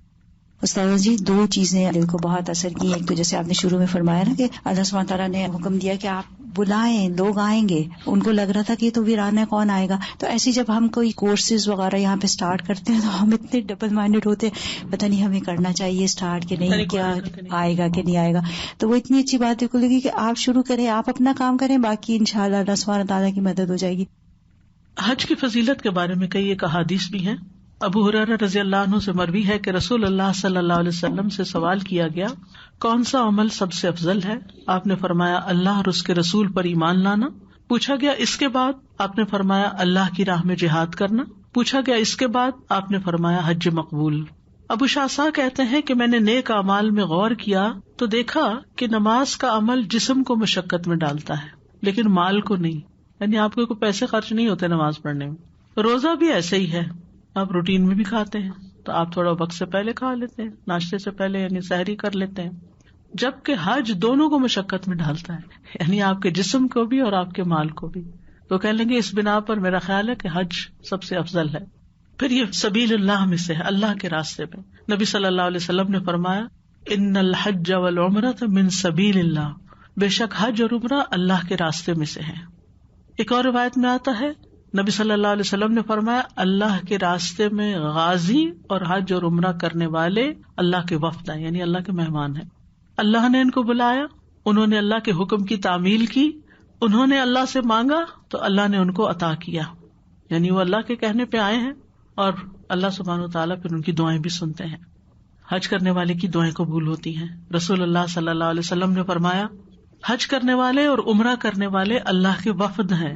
استاذ جی دو چیزیں دل کو بہت اثر کی. ایک تو جیسے آپ نے شروع میں فرمایا نا کہ اللہ سبحانہ تعالیٰ نے حکم دیا کہ آپ بلائیں، لوگ آئیں گے. ان کو لگ رہا تھا کہ یہ تو ویران ہے، کون آئے گا. تو ایسی جب ہم کوئی کورسز وغیرہ یہاں پہ سٹارٹ کرتے ہیں تو ہم اتنے ڈبل مائنڈیڈ ہوتے ہیں، پتہ نہیں ہمیں کرنا چاہیے سٹارٹ کہ نہیں، کیا آئے گا کہ نہیں آئے گا. تو وہ اتنی اچھی بات کو لگی کہ آپ شروع کریں، آپ اپنا کام کریں، باقی انشاءاللہ اللہ سبحانہ تعالیٰ کی مدد ہو جائے گی. حج کی فضیلت کے بارے میں کئی ایک احادیث بھی ہیں. ابو ہریرہ رضی اللہ عنہ سے مروی ہے کہ رسول اللہ صلی اللہ علیہ وسلم سے سوال کیا گیا، کون سا عمل سب سے افضل ہے؟ آپ نے فرمایا اللہ اور اس کے رسول پر ایمان لانا. پوچھا گیا اس کے بعد؟ آپ نے فرمایا اللہ کی راہ میں جہاد کرنا. پوچھا گیا اس کے بعد؟ آپ نے فرمایا حج مقبول. ابو شاسا کہتے ہیں کہ میں نے نیک اعمال میں غور کیا تو دیکھا کہ نماز کا عمل جسم کو مشقت میں ڈالتا ہے لیکن مال کو نہیں، یعنی آپ کو کوئی پیسے خرچ نہیں ہوتے نماز پڑھنے میں. روزہ بھی ایسے ہی ہے، آپ روٹین میں بھی کھاتے ہیں تو آپ تھوڑا وقت سے پہلے کھا لیتے ہیں، ناشتے سے پہلے یعنی سحری کر لیتے ہیں. جبکہ حج دونوں کو مشقت میں ڈالتا ہے، یعنی آپ کے جسم کو بھی اور آپ کے مال کو بھی. تو کہہ لیں گے اس بنا پر میرا خیال ہے کہ حج سب سے افضل ہے. پھر یہ سبیل اللہ میں سے ہے، اللہ کے راستے میں. نبی صلی اللہ علیہ وسلم نے فرمایا ان الحج والعمرۃ من سبیل اللہ، بے شک حج اور عمرہ اللہ کے راستے میں سے ہیں. ایک اور روایت میں آتا ہے نبی صلی اللہ علیہ وسلم نے فرمایا اللہ کے راستے میں غازی اور حج اور عمرہ کرنے والے اللہ کے وفد ہیں، یعنی اللہ کے مہمان ہیں. اللہ نے ان کو بلایا، انہوں نے اللہ کے حکم کی تعمیل کی، انہوں نے اللہ سے مانگا تو اللہ نے ان کو عطا کیا، یعنی وہ اللہ کے کہنے پہ آئے ہیں اور اللہ سبحانہ وتعالیٰ پھر ان کی دعائیں بھی سنتے ہیں. حج کرنے والے کی دعائیں قبول ہوتی ہیں. رسول اللہ صلی اللہ علیہ وسلم نے فرمایا حج کرنے والے اور عمرہ کرنے والے اللہ کے وفد ہیں،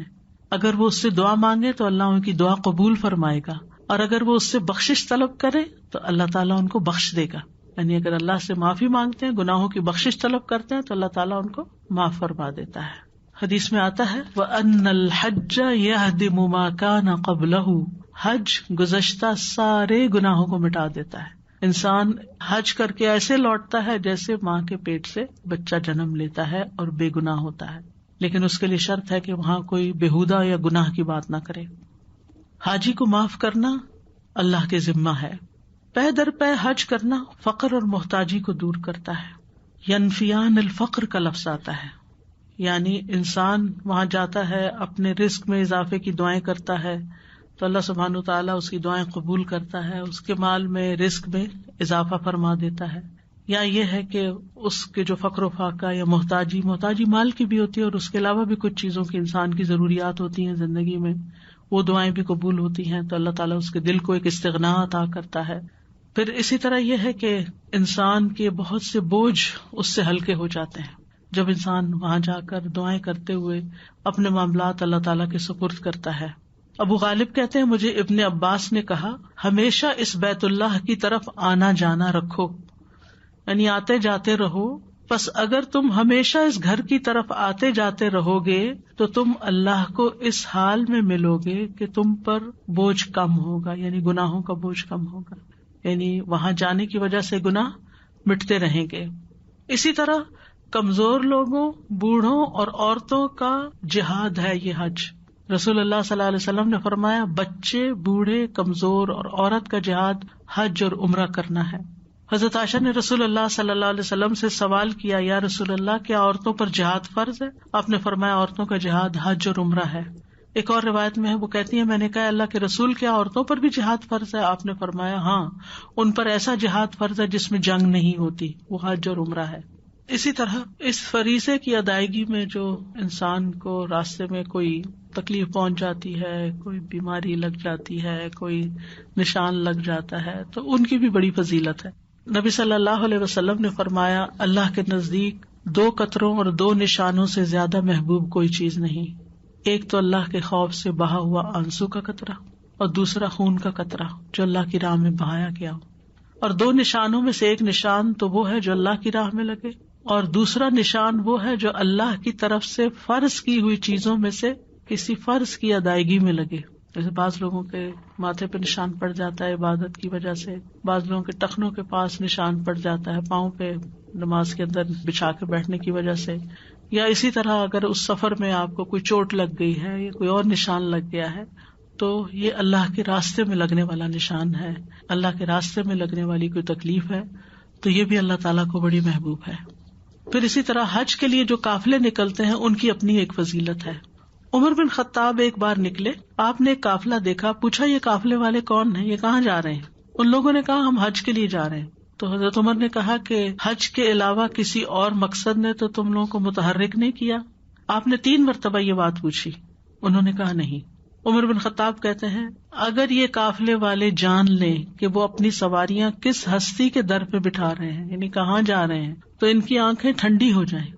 اگر وہ اس سے دعا مانگے تو اللہ ان کی دعا قبول فرمائے گا، اور اگر وہ اس سے بخشش طلب کرے تو اللہ تعالیٰ ان کو بخش دے گا. یعنی اگر اللہ سے معافی مانگتے ہیں، گناہوں کی بخشش طلب کرتے ہیں تو اللہ تعالیٰ ان کو معاف فرما دیتا ہے. حدیث میں آتا ہے وَأَنَّ الْحَجَّ يَهْدِمُ مَا كَانَ قَبْلَهُ، حج گزشتہ سارے گناہوں کو مٹا دیتا ہے. انسان حج کر کے ایسے لوٹتا ہے جیسے ماں کے پیٹ سے بچہ جنم لیتا ہے اور بے گناہ ہوتا ہے، لیکن اس کے لیے شرط ہے کہ وہاں کوئی بےہودہ یا گناہ کی بات نہ کرے. حاجی کو معاف کرنا اللہ کے ذمہ ہے. پے در پے حج کرنا فقر اور محتاجی کو دور کرتا ہے. ینفیان الفقر کا لفظ آتا ہے، یعنی انسان وہاں جاتا ہے، اپنے رزق میں اضافے کی دعائیں کرتا ہے تو اللہ سبحانہ وتعالیٰ اس کی دعائیں قبول کرتا ہے، اس کے مال میں رزق میں اضافہ فرما دیتا ہے. یا یہ ہے کہ اس کے جو فقر و فاقہ یا محتاجی مال کی بھی ہوتی ہے، اور اس کے علاوہ بھی کچھ چیزوں کی انسان کی ضروریات ہوتی ہیں زندگی میں، وہ دعائیں بھی قبول ہوتی ہیں تو اللہ تعالیٰ اس کے دل کو ایک استغنا عطا کرتا ہے. پھر اسی طرح یہ ہے کہ انسان کے بہت سے بوجھ اس سے ہلکے ہو جاتے ہیں. جب انسان وہاں جا کر دعائیں کرتے ہوئے اپنے معاملات اللہ تعالیٰ کے سپرد کرتا ہے. ابو غالب کہتے ہیں مجھے ابن عباس نے کہا ہمیشہ اس بیت اللہ کی طرف آنا جانا رکھو، یعنی آتے جاتے رہو. پس اگر تم ہمیشہ اس گھر کی طرف آتے جاتے رہو گے تو تم اللہ کو اس حال میں ملو گے کہ تم پر بوجھ کم ہوگا، یعنی گناہوں کا بوجھ کم ہوگا، یعنی وہاں جانے کی وجہ سے گناہ مٹتے رہیں گے. اسی طرح کمزور لوگوں، بوڑھوں اور عورتوں کا جہاد ہے یہ حج. رسول اللہ صلی اللہ علیہ وسلم نے فرمایا بچے، بوڑھے، کمزور اور عورت کا جہاد حج اور عمرہ کرنا ہے. حضرت عائشہ نے رسول اللہ صلی اللہ علیہ وسلم سے سوال کیا یا رسول اللہ کیا عورتوں پر جہاد فرض ہے؟ آپ نے فرمایا عورتوں کا جہاد حج اور عمرہ ہے. ایک اور روایت میں ہے، وہ کہتی ہیں میں نے کہا اللہ کے رسول کیا عورتوں پر بھی جہاد فرض ہے؟ آپ نے فرمایا ہاں، ان پر ایسا جہاد فرض ہے جس میں جنگ نہیں ہوتی، وہ حج اور عمرہ ہے. اسی طرح اس فریضے کی ادائیگی میں جو انسان کو راستے میں کوئی تکلیف پہنچ جاتی ہے، کوئی بیماری لگ جاتی ہے، کوئی نشان لگ جاتا ہے، تو ان کی بھی بڑی فضیلت ہے. نبی صلی اللہ علیہ وسلم نے فرمایا اللہ کے نزدیک 2 قطروں اور 2 نشانوں سے زیادہ محبوب کوئی چیز نہیں. ایک تو اللہ کے خوف سے بہا ہوا آنسو کا قطرہ اور دوسرا خون کا قطرہ جو اللہ کی راہ میں بہایا گیا ہو. اور 2 نشانوں میں سے ایک نشان تو وہ ہے جو اللہ کی راہ میں لگے، اور دوسرا نشان وہ ہے جو اللہ کی طرف سے فرض کی ہوئی چیزوں میں سے کسی فرض کی ادائیگی میں لگے. جیسے بعض لوگوں کے ماتھے پہ نشان پڑ جاتا ہے عبادت کی وجہ سے، بعض لوگوں کے ٹخنوں کے پاس نشان پڑ جاتا ہے پاؤں پہ نماز کے اندر بچھا کے بیٹھنے کی وجہ سے، یا اسی طرح اگر اس سفر میں آپ کو کوئی چوٹ لگ گئی ہے یا کوئی اور نشان لگ گیا ہے تو یہ اللہ کے راستے میں لگنے والا نشان ہے. اللہ کے راستے میں لگنے والی کوئی تکلیف ہے تو یہ بھی اللہ تعالیٰ کو بڑی محبوب ہے. پھر اسی طرح حج کے لیے جو قافلے نکلتے ہیں ان کی اپنی ایک فضیلت ہے. عمر بن خطاب ایک بار نکلے، آپ نے ایک قافلہ دیکھا، پوچھا یہ قافلے والے کون ہیں، یہ کہاں جا رہے ہیں؟ ان لوگوں نے کہا ہم حج کے لیے جا رہے ہیں. تو حضرت عمر نے کہا کہ حج کے علاوہ کسی اور مقصد نے تو تم لوگوں کو متحرک نہیں کیا؟ آپ نے 3 مرتبہ یہ بات پوچھی، انہوں نے کہا نہیں. عمر بن خطاب کہتے ہیں اگر یہ قافلے والے جان لیں کہ وہ اپنی سواریاں کس ہستی کے در پہ بٹھا رہے ہیں، یعنی کہاں جا رہے ہیں، تو ان کی آنکھیں ٹھنڈی ہو جائیں.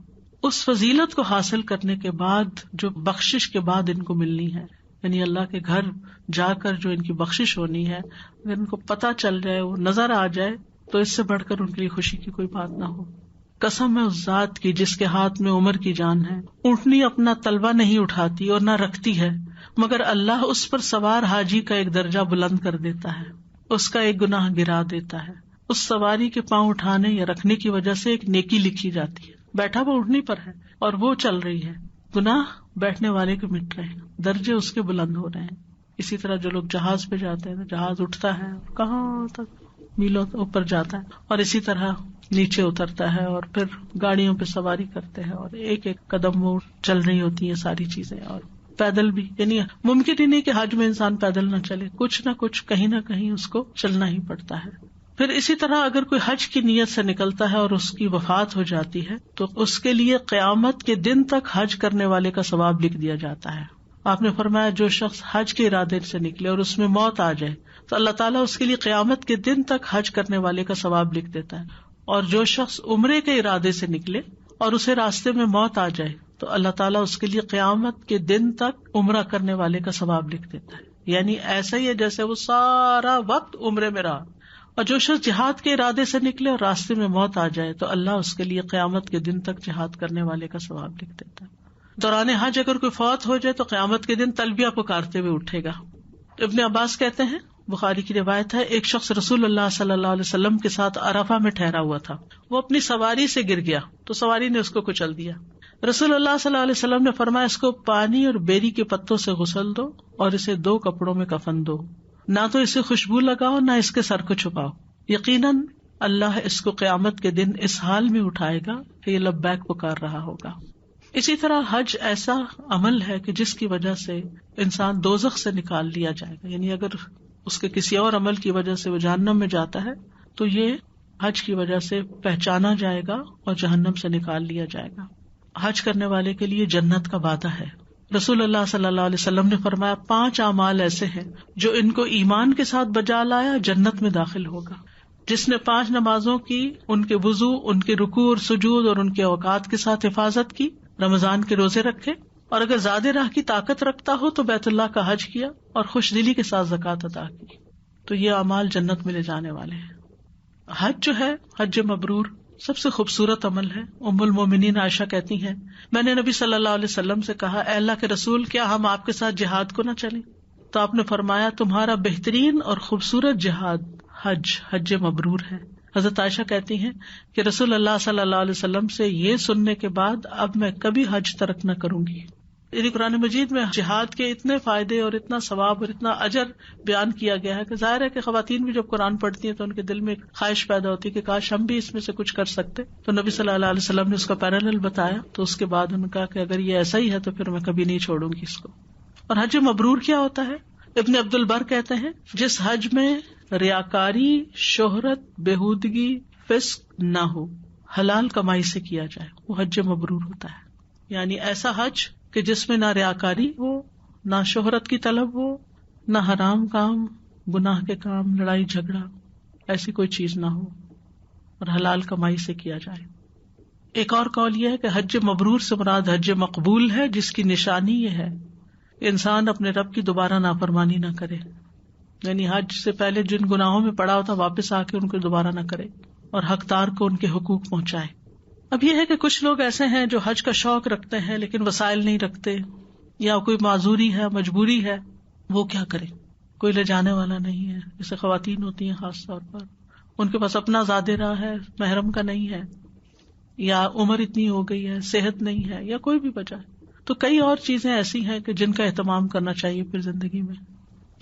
اس فضیلت کو حاصل کرنے کے بعد جو بخشش کے بعد ان کو ملنی ہے، یعنی اللہ کے گھر جا کر جو ان کی بخشش ہونی ہے، اگر ان کو پتہ چل جائے، وہ نظر آ جائے، تو اس سے بڑھ کر ان کے لیے خوشی کی کوئی بات نہ ہو. قسم ہے اس ذات کی جس کے ہاتھ میں عمر کی جان ہے، اونٹنی اپنا تلوا نہیں اٹھاتی اور نہ رکھتی ہے مگر اللہ اس پر سوار حاجی کا ایک درجہ بلند کر دیتا ہے، اس کا ایک گناہ گرا دیتا ہے. اس سواری کے پاؤں اٹھانے یا رکھنے کی وجہ سے ایک نیکی لکھی جاتی ہے. بیٹھا وہ اونٹنی پر ہے اور وہ چل رہی ہے، گناہ بیٹھنے والے کے مٹ رہے ہیں، درجے اس کے بلند ہو رہے ہیں. اسی طرح جو لوگ جہاز پہ جاتے ہیں، جہاز اٹھتا ہے کہاں تک میلوں اوپر جاتا ہے، اور اسی طرح نیچے اترتا ہے، اور پھر گاڑیوں پہ سواری کرتے ہیں، اور ایک ایک قدم وہ چل رہی ہوتی ہیں ساری چیزیں. اور پیدل بھی، یعنی ممکن ہی نہیں کہ حج میں انسان پیدل نہ چلے، کچھ نہ کہیں اس کو چلنا ہی پڑتا ہے. پھر اسی طرح اگر کوئی حج کی نیت سے نکلتا ہے اور اس کی وفات ہو جاتی ہے تو اس کے لیے قیامت کے دن تک حج کرنے والے کا ثواب لکھ دیا جاتا ہے. آپ نے فرمایا جو شخص حج کے ارادے سے نکلے اور اس میں موت آ جائے تو اللہ تعالیٰ اس کے لیے قیامت کے دن تک حج کرنے والے کا ثواب لکھ دیتا ہے. اور جو شخص عمرے کے ارادے سے نکلے اور اسے راستے میں موت آ جائے تو اللہ تعالیٰ اس کے لیے قیامت کے دن تک عمرہ کرنے والے کا ثواب لکھ دیتا ہے. یعنی ایسا ہی ہے جیسے وہ سارا وقت عمرے میں رہا. اور جو شخص جہاد کے ارادے سے نکلے اور راستے میں موت آ جائے تو اللہ اس کے لیے قیامت کے دن تک جہاد کرنے والے کا ثواب لکھ دیتا ہے. دوران حج اگر کوئی فوت ہو جائے تو قیامت کے دن تلبیہ پکارتے ہوئے اٹھے گا. ابن عباس کہتے ہیں، بخاری کی روایت ہے، ایک شخص رسول اللہ صلی اللہ علیہ وسلم کے ساتھ عرفہ میں ٹھہرا ہوا تھا. وہ اپنی سواری سے گر گیا تو سواری نے اس کو کچل دیا. رسول اللہ صلی اللہ علیہ وسلم نے فرمایا اس کو پانی اور بیری کے پتوں سے غسل دو اور اسے 2 کپڑوں میں کفن دو، نہ تو اسے خوشبو لگاؤ نہ اس کے سر کو چھپاؤ، یقیناً اللہ اس کو قیامت کے دن اس حال میں اٹھائے گا کہ یہ لبیک پکار رہا ہوگا. اسی طرح حج ایسا عمل ہے کہ جس کی وجہ سے انسان دوزخ سے نکال لیا جائے گا. یعنی اگر اس کے کسی اور عمل کی وجہ سے وہ جہنم میں جاتا ہے تو یہ حج کی وجہ سے پہچانا جائے گا اور جہنم سے نکال لیا جائے گا. حج کرنے والے کے لیے جنت کا وعدہ ہے. رسول اللہ صلی اللہ علیہ وسلم نے فرمایا 5 اعمال ایسے ہیں جو ان کو ایمان کے ساتھ بجا لایا جنت میں داخل ہوگا. جس نے 5 نمازوں کی، ان کے وضو، ان کے رکوع اور سجود اور ان کے اوقات کے ساتھ حفاظت کی، رمضان کے روزے رکھے، اور اگر زیادہ راہ کی طاقت رکھتا ہو تو بیت اللہ کا حج کیا اور خوش دلی کے ساتھ زکوٰۃ ادا کی، تو یہ اعمال جنت میں لے جانے والے ہیں۔ حج جو ہے، حج مبرور، سب سے خوبصورت عمل ہے۔ ام المومنین عائشہ کہتی ہیں، میں نے نبی صلی اللہ علیہ وسلم سے کہا، اے اللہ کے رسول، کیا ہم آپ کے ساتھ جہاد کو نہ چلیں؟ تو آپ نے فرمایا، تمہارا بہترین اور خوبصورت جہاد حج مبرور ہے۔ حضرت عائشہ کہتی ہیں کہ رسول اللہ صلی اللہ علیہ وسلم سے یہ سننے کے بعد اب میں کبھی حج ترک نہ کروں گی۔ یعنی قرآن مجید میں جہاد کے اتنے فائدے اور اتنا ثواب اور اتنا اجر بیان کیا گیا ہے کہ ظاہر ہے کہ خواتین بھی جب قرآن پڑھتی ہیں تو ان کے دل میں ایک خواہش پیدا ہوتی ہے کہ کاش ہم بھی اس میں سے کچھ کر سکتے۔ تو نبی صلی اللہ علیہ وسلم نے اس کا پیرالل بتایا، تو اس کے بعد انہوں نے کہا کہ اگر یہ ایسا ہی ہے تو پھر میں کبھی نہیں چھوڑوں گی اس کو۔ اور حج مبرور کیا ہوتا ہے؟ ابن عبد البر کہتے ہیں، جس حج میں ریاکاری، شہرت، بےہودگی، فسق نہ ہو، حلال کمائی سے کیا جائے، وہ حج مبرور ہوتا ہے۔ یعنی ایسا حج کہ جس میں نہ ریاکاری ہو، نہ شہرت کی طلب ہو، نہ حرام کام، گناہ کے کام، لڑائی جھگڑا، ایسی کوئی چیز نہ ہو، اور حلال کمائی سے کیا جائے۔ ایک اور قول یہ ہے کہ حج مبرور سے مراد حج مقبول ہے، جس کی نشانی یہ ہے کہ انسان اپنے رب کی دوبارہ نافرمانی نہ کرے، یعنی حج سے پہلے جن گناہوں میں پڑا ہوتا واپس آ کے ان کو دوبارہ نہ کرے اور حقدار کو ان کے حقوق پہنچائے۔ اب یہ ہے کہ کچھ لوگ ایسے ہیں جو حج کا شوق رکھتے ہیں لیکن وسائل نہیں رکھتے، یا کوئی معذوری ہے، مجبوری ہے، وہ کیا کرے؟ کوئی لے جانے والا نہیں ہے، جیسے خواتین ہوتی ہیں خاص طور پر، ان کے پاس اپنا زیادہ راہ ہے، محرم کا نہیں ہے، یا عمر اتنی ہو گئی ہے، صحت نہیں ہے، یا کوئی بھی وجہ ہے۔ تو کئی اور چیزیں ایسی ہیں کہ جن کا اہتمام کرنا چاہیے پھر زندگی میں۔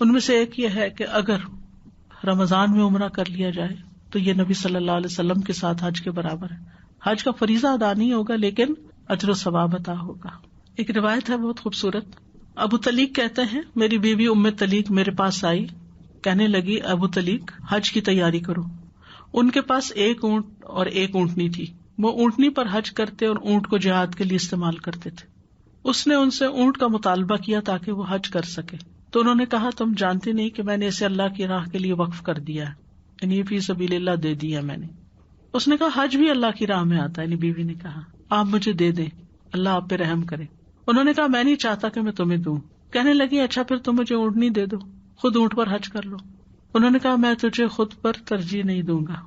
ان میں سے ایک یہ ہے کہ اگر رمضان میں عمرہ کر لیا جائے تو یہ نبی صلی اللہ علیہ وسلم کے ساتھ حج کے برابر ہے۔ حج کا فریضہ ادا نہیں ہوگا لیکن اجر و ثواب عطا ہوگا۔ ایک روایت ہے بہت خوبصورت، ابو طلیق کہتے ہیں، میری بیوی ام طلیق میرے پاس آئی، کہنے لگی، ابو طلیق حج کی تیاری کرو۔ ان کے پاس ایک اونٹ اور ایک اونٹنی تھی، وہ اونٹنی پر حج کرتے اور اونٹ کو جہاد کے لیے استعمال کرتے تھے۔ اس نے ان سے اونٹ کا مطالبہ کیا تاکہ وہ حج کر سکے، تو انہوں نے کہا، تم جانتے نہیں کہ میں نے اسے اللہ کی راہ کے لیے وقف کر دیا ہے، یعنی فی سبیل اللہ دے دیا میں نے۔ اس نے کہا، حج بھی اللہ کی راہ میں آتا ہے، یعنی بیوی نے کہا، آپ مجھے دے دیں، اللہ آپ پہ رحم کرے۔ انہوں نے کہا، میں نہیں چاہتا کہ میں تمہیں دوں۔ کہنے لگی، اچھا پھر تم مجھے اونٹنی دے دو، خود اونٹ پر حج کر لو۔ انہوں نے کہا، میں تجھے خود پر ترجیح نہیں دوں گا۔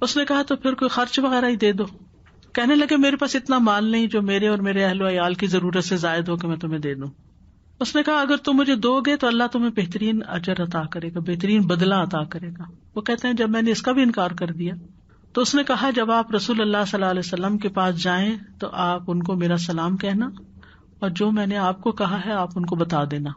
اس نے کہا، تو پھر کوئی خرچ وغیرہ ہی دے دو۔ کہنے لگے، میرے پاس اتنا مال نہیں جو میرے اور میرے اہل و عیال کی ضرورت سے زائد ہو کہ میں تمہیں دے دوں۔ اس نے کہا، اگر تم مجھے دو گے تو اللہ تمہیں بہترین اجر عطا کرے گا، بہترین بدلہ عطا کرے گا۔ وہ کہتے ہیں، جب میں نے اس کا بھی انکار کر دیا تو اس نے کہا، جب آپ رسول اللہ صلی اللہ علیہ وسلم کے پاس جائیں تو آپ ان کو میرا سلام کہنا، اور جو میں نے آپ کو کہا ہے آپ ان کو بتا دینا۔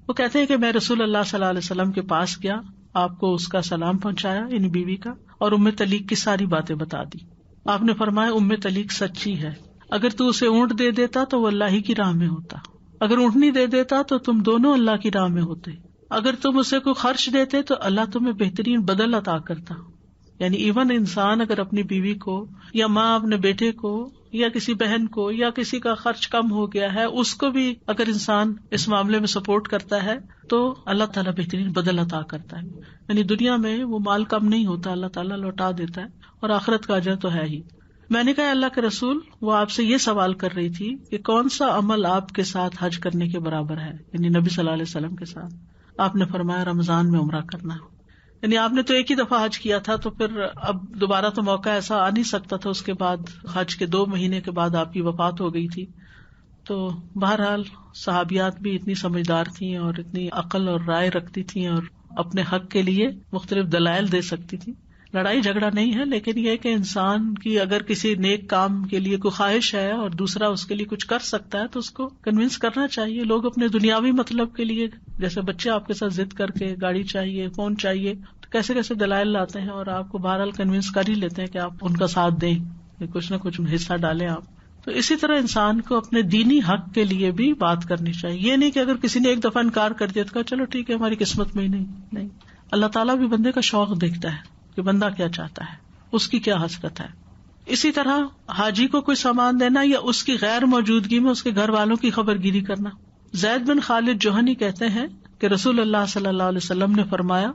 وہ کہتے ہیں کہ میں رسول اللہ صلی اللہ علیہ وسلم کے پاس گیا، آپ کو اس کا سلام پہنچایا، یعنی بیوی کا، اور ام طلیق کی ساری باتیں بتا دی۔ آپ نے فرمایا، ام طلیق سچی ہے، اگر تو اسے اونٹ دے دیتا تو وہ اللہ ہی کی راہ میں ہوتا، اگر اونٹنی دے دیتا تو تم دونوں اللہ کی راہ میں ہوتے، اگر تم اسے کوئی خرچ دیتے تو اللہ تمہیں بہترین بدل عطا کرتا۔ یعنی ایون انسان اگر اپنی بیوی کو یا ماں اپنے بیٹے کو یا کسی بہن کو یا کسی کا خرچ کم ہو گیا ہے، اس کو بھی اگر انسان اس معاملے میں سپورٹ کرتا ہے تو اللہ تعالیٰ بہترین بدل عطا کرتا ہے۔ یعنی دنیا میں وہ مال کم نہیں ہوتا، اللہ تعالیٰ لوٹا دیتا ہے، اور آخرت کا اجر تو ہے ہی۔ میں نے کہا، اللہ کے رسول، وہ آپ سے یہ سوال کر رہی تھی کہ کون سا عمل آپ کے ساتھ حج کرنے کے برابر ہے، یعنی نبی صلی اللہ علیہ وسلم کے ساتھ۔ آپ نے فرمایا، رمضان میں عمرہ کرنا۔ یعنی آپ نے تو ایک ہی دفعہ حج کیا تھا، تو پھر اب دوبارہ تو موقع ایسا آ نہیں سکتا تھا۔ اس کے بعد حج کے 2 مہینے کے بعد آپ کی وفات ہو گئی تھی۔ تو بہرحال صحابیات بھی اتنی سمجھدار تھیں اور اتنی عقل اور رائے رکھتی تھیں اور اپنے حق کے لیے مختلف دلائل دے سکتی تھیں۔ لڑائی جھگڑا نہیں ہے، لیکن یہ کہ انسان کی اگر کسی نیک کام کے لیے کوئی خواہش ہے اور دوسرا اس کے لیے کچھ کر سکتا ہے تو اس کو کنونس کرنا چاہیے۔ لوگ اپنے دنیاوی مطلب کے لیے، جیسے بچے آپ کے ساتھ ضد کر کے گاڑی چاہیے، فون چاہیے، تو کیسے کیسے دلائل لاتے ہیں اور آپ کو بہرحال کنونس کر ہی لیتے ہیں کہ آپ ان کا ساتھ دیں، کچھ نہ کچھ حصہ ڈالیں آپ۔ تو اسی طرح انسان کو اپنے دینی حق کے لیے بھی بات کرنی چاہیے۔ یہ نہیں کہ اگر کسی نے ایک دفعہ انکار کر دیا تو کہا چلو ٹھیک ہے ہماری قسمت میں ہی نہیں۔ اللہ تعالیٰ بھی بندے کا شوق دیکھتا ہے کہ بندہ کیا چاہتا ہے، اس کی کیا حسرت ہے۔ اسی طرح حاجی کو کوئی سامان دینا یا اس کی غیر موجودگی میں اس کے گھر والوں کی خبر گیری کرنا۔ زید بن خالد جوہنی کہتے ہیں کہ رسول اللہ صلی اللہ علیہ وسلم نے فرمایا،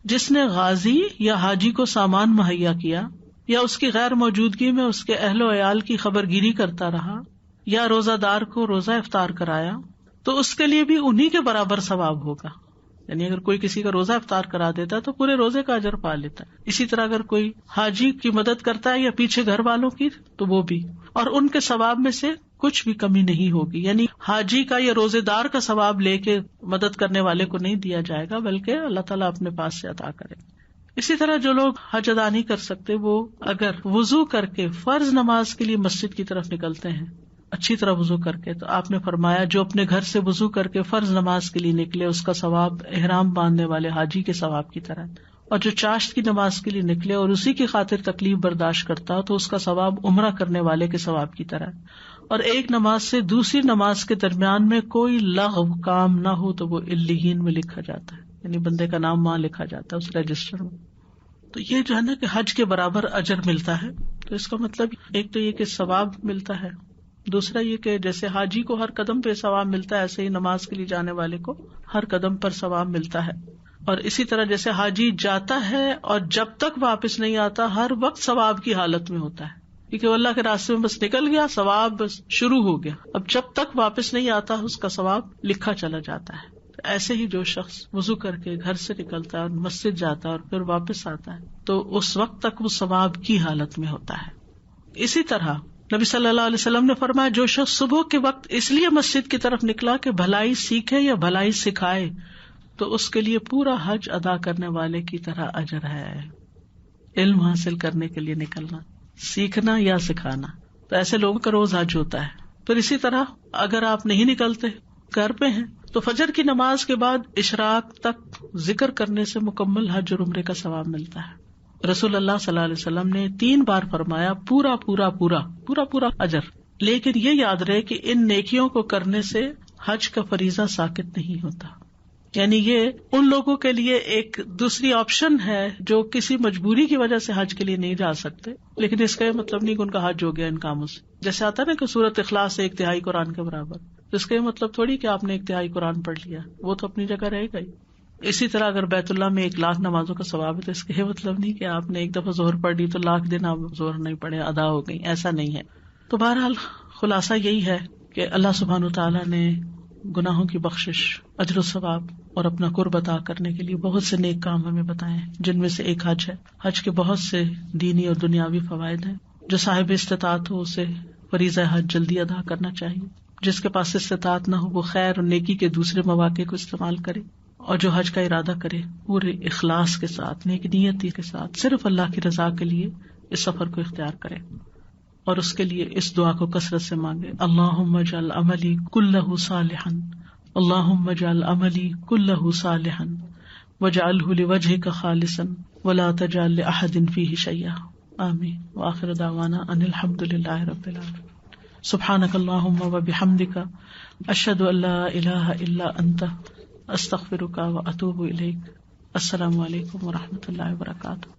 جس نے غازی یا حاجی کو سامان مہیا کیا، یا اس کی غیر موجودگی میں اس کے اہل و عیال کی خبر گیری کرتا رہا، یا روزہ دار کو روزہ افطار کرایا، تو اس کے لیے بھی انہی کے برابر ثواب ہوگا. یعنی اگر کوئی کسی کا روزہ افطار کرا دیتا ہے تو پورے روزے کا اجر پا لیتا ہے. اسی طرح اگر کوئی حاجی کی مدد کرتا ہے یا پیچھے گھر والوں کی تو وہ بھی، اور ان کے ثواب میں سے کچھ بھی کمی نہیں ہوگی. یعنی حاجی کا یا روزے دار کا ثواب لے کے مدد کرنے والے کو نہیں دیا جائے گا، بلکہ اللہ تعالیٰ اپنے پاس سے عطا کرے. اسی طرح جو لوگ حج ادا نہیں کر سکتے، وہ اگر وضو کر کے فرض نماز کے لیے مسجد کی طرف نکلتے ہیں اچھی طرح وضو کر کے، تو آپ نے فرمایا جو اپنے گھر سے وضو کر کے فرض نماز کے لیے نکلے اس کا ثواب احرام باندھنے والے حاجی کے ثواب کی طرح ہے، اور جو چاشت کی نماز کے لیے نکلے اور اسی کی خاطر تکلیف برداشت کرتا تو اس کا ثواب عمرہ کرنے والے کے ثواب کی طرح ہے. اور ایک نماز سے دوسری نماز کے درمیان میں کوئی لغو کام نہ ہو تو وہ علیین میں لکھا جاتا ہے، یعنی بندے کا نام وہاں لکھا جاتا ہے اس رجسٹر میں. تو یہ جو ہے نا کہ حج کے برابر اجر ملتا ہے. تو اس کا مطلب ایک تو یہ کہ ثواب ملتا ہے، دوسرا یہ کہ جیسے حاجی کو ہر قدم پہ ثواب ملتا ہے، ایسے ہی نماز کے لیے جانے والے کو ہر قدم پر ثواب ملتا ہے. اور اسی طرح جیسے حاجی جاتا ہے اور جب تک واپس نہیں آتا ہر وقت ثواب کی حالت میں ہوتا ہے، کیونکہ وہ اللہ کے راستے میں بس نکل گیا، ثواب بس شروع ہو گیا، اب جب تک واپس نہیں آتا اس کا ثواب لکھا چلا جاتا ہے. ایسے ہی جو شخص وضو کر کے گھر سے نکلتا ہے اور مسجد جاتا ہے اور پھر واپس آتا ہے تو اس وقت تک وہ ثواب کی حالت میں ہوتا ہے. اسی طرح نبی صلی اللہ علیہ وسلم نے فرمایا جو شخص صبح کے وقت اس لیے مسجد کی طرف نکلا کہ بھلائی سیکھے یا بھلائی سکھائے تو اس کے لیے پورا حج ادا کرنے والے کی طرح اجر ہے. علم حاصل کرنے کے لیے نکلنا، سیکھنا یا سکھانا، تو ایسے لوگوں کا روز حج ہوتا ہے. پھر اسی طرح اگر آپ نہیں نکلتے، گھر پہ ہیں، تو فجر کی نماز کے بعد اشراق تک ذکر کرنے سے مکمل حج اور عمرے کا ثواب ملتا ہے. رسول اللہ صلی اللہ علیہ وسلم نے 3 بار فرمایا پورا پورا پورا پورا پورا اجر. لیکن یہ یاد رہے کہ ان نیکیوں کو کرنے سے حج کا فریضہ ساقط نہیں ہوتا. یعنی یہ ان لوگوں کے لیے ایک دوسری آپشن ہے جو کسی مجبوری کی وجہ سے حج کے لیے نہیں جا سکتے، لیکن اس کا یہ مطلب نہیں کہ ان کا حج ہو گیا ان کاموں سے. جیسے آتا نا کہ سورۃ اخلاص 1/3 قرآن کے برابر، اس کا یہ مطلب تھوڑی کہ آپ نے 1/3 قرآن پڑھ لیا، وہ تو اپنی جگہ رہے گا ہی. اسی طرح اگر بیت اللہ میں 1,00,000 نمازوں کا ثواب ہے تو اس کا یہ مطلب نہیں کہ آپ نے ایک دفعہ ظہر پڑھ لی تو 1,00,000 دن آپ ظہر نہیں پڑھے ادا ہو گئی، ایسا نہیں ہے. تو بہرحال خلاصہ یہی ہے کہ اللہ سبحانہ وتعالیٰ نے گناہوں کی بخشش، اجر و ثواب اور اپنا قرب عطا کرنے کے لیے بہت سے نیک کام ہمیں بتائے ہیں، جن میں سے ایک حج ہے. حج کے بہت سے دینی اور دنیاوی فوائد ہیں. جو صاحب استطاعت ہو اسے فریضہ حج جلدی ادا کرنا چاہیے. جس کے پاس استطاعت نہ ہو وہ خیر اور نیکی کے دوسرے مواقع کو استعمال کرے، اور جو حج کا ارادہ کرے پورے اخلاص کے ساتھ، نیک نیتی کے ساتھ، صرف اللہ کی رضا کے لیے اس سفر کو اختیار کرے. اور اس کے لیے اس دعا کو کثرت سے مانگے، اللہم اجعل عملی کلہ صالحا، اللہم اجعل عملی کلہ صالحا واجعلہ لوجہک خالصا ولا تجعل لأحد فیہ شیئا. آمین. وآخر دعوانا ان الحمد للہ رب العالمین. سبحانک اللہم وبحمدک اشہد ان لا الہ الا انت استغفرک واتوب الیک. السلام علیکم ورحمۃ اللہ وبرکاتہ.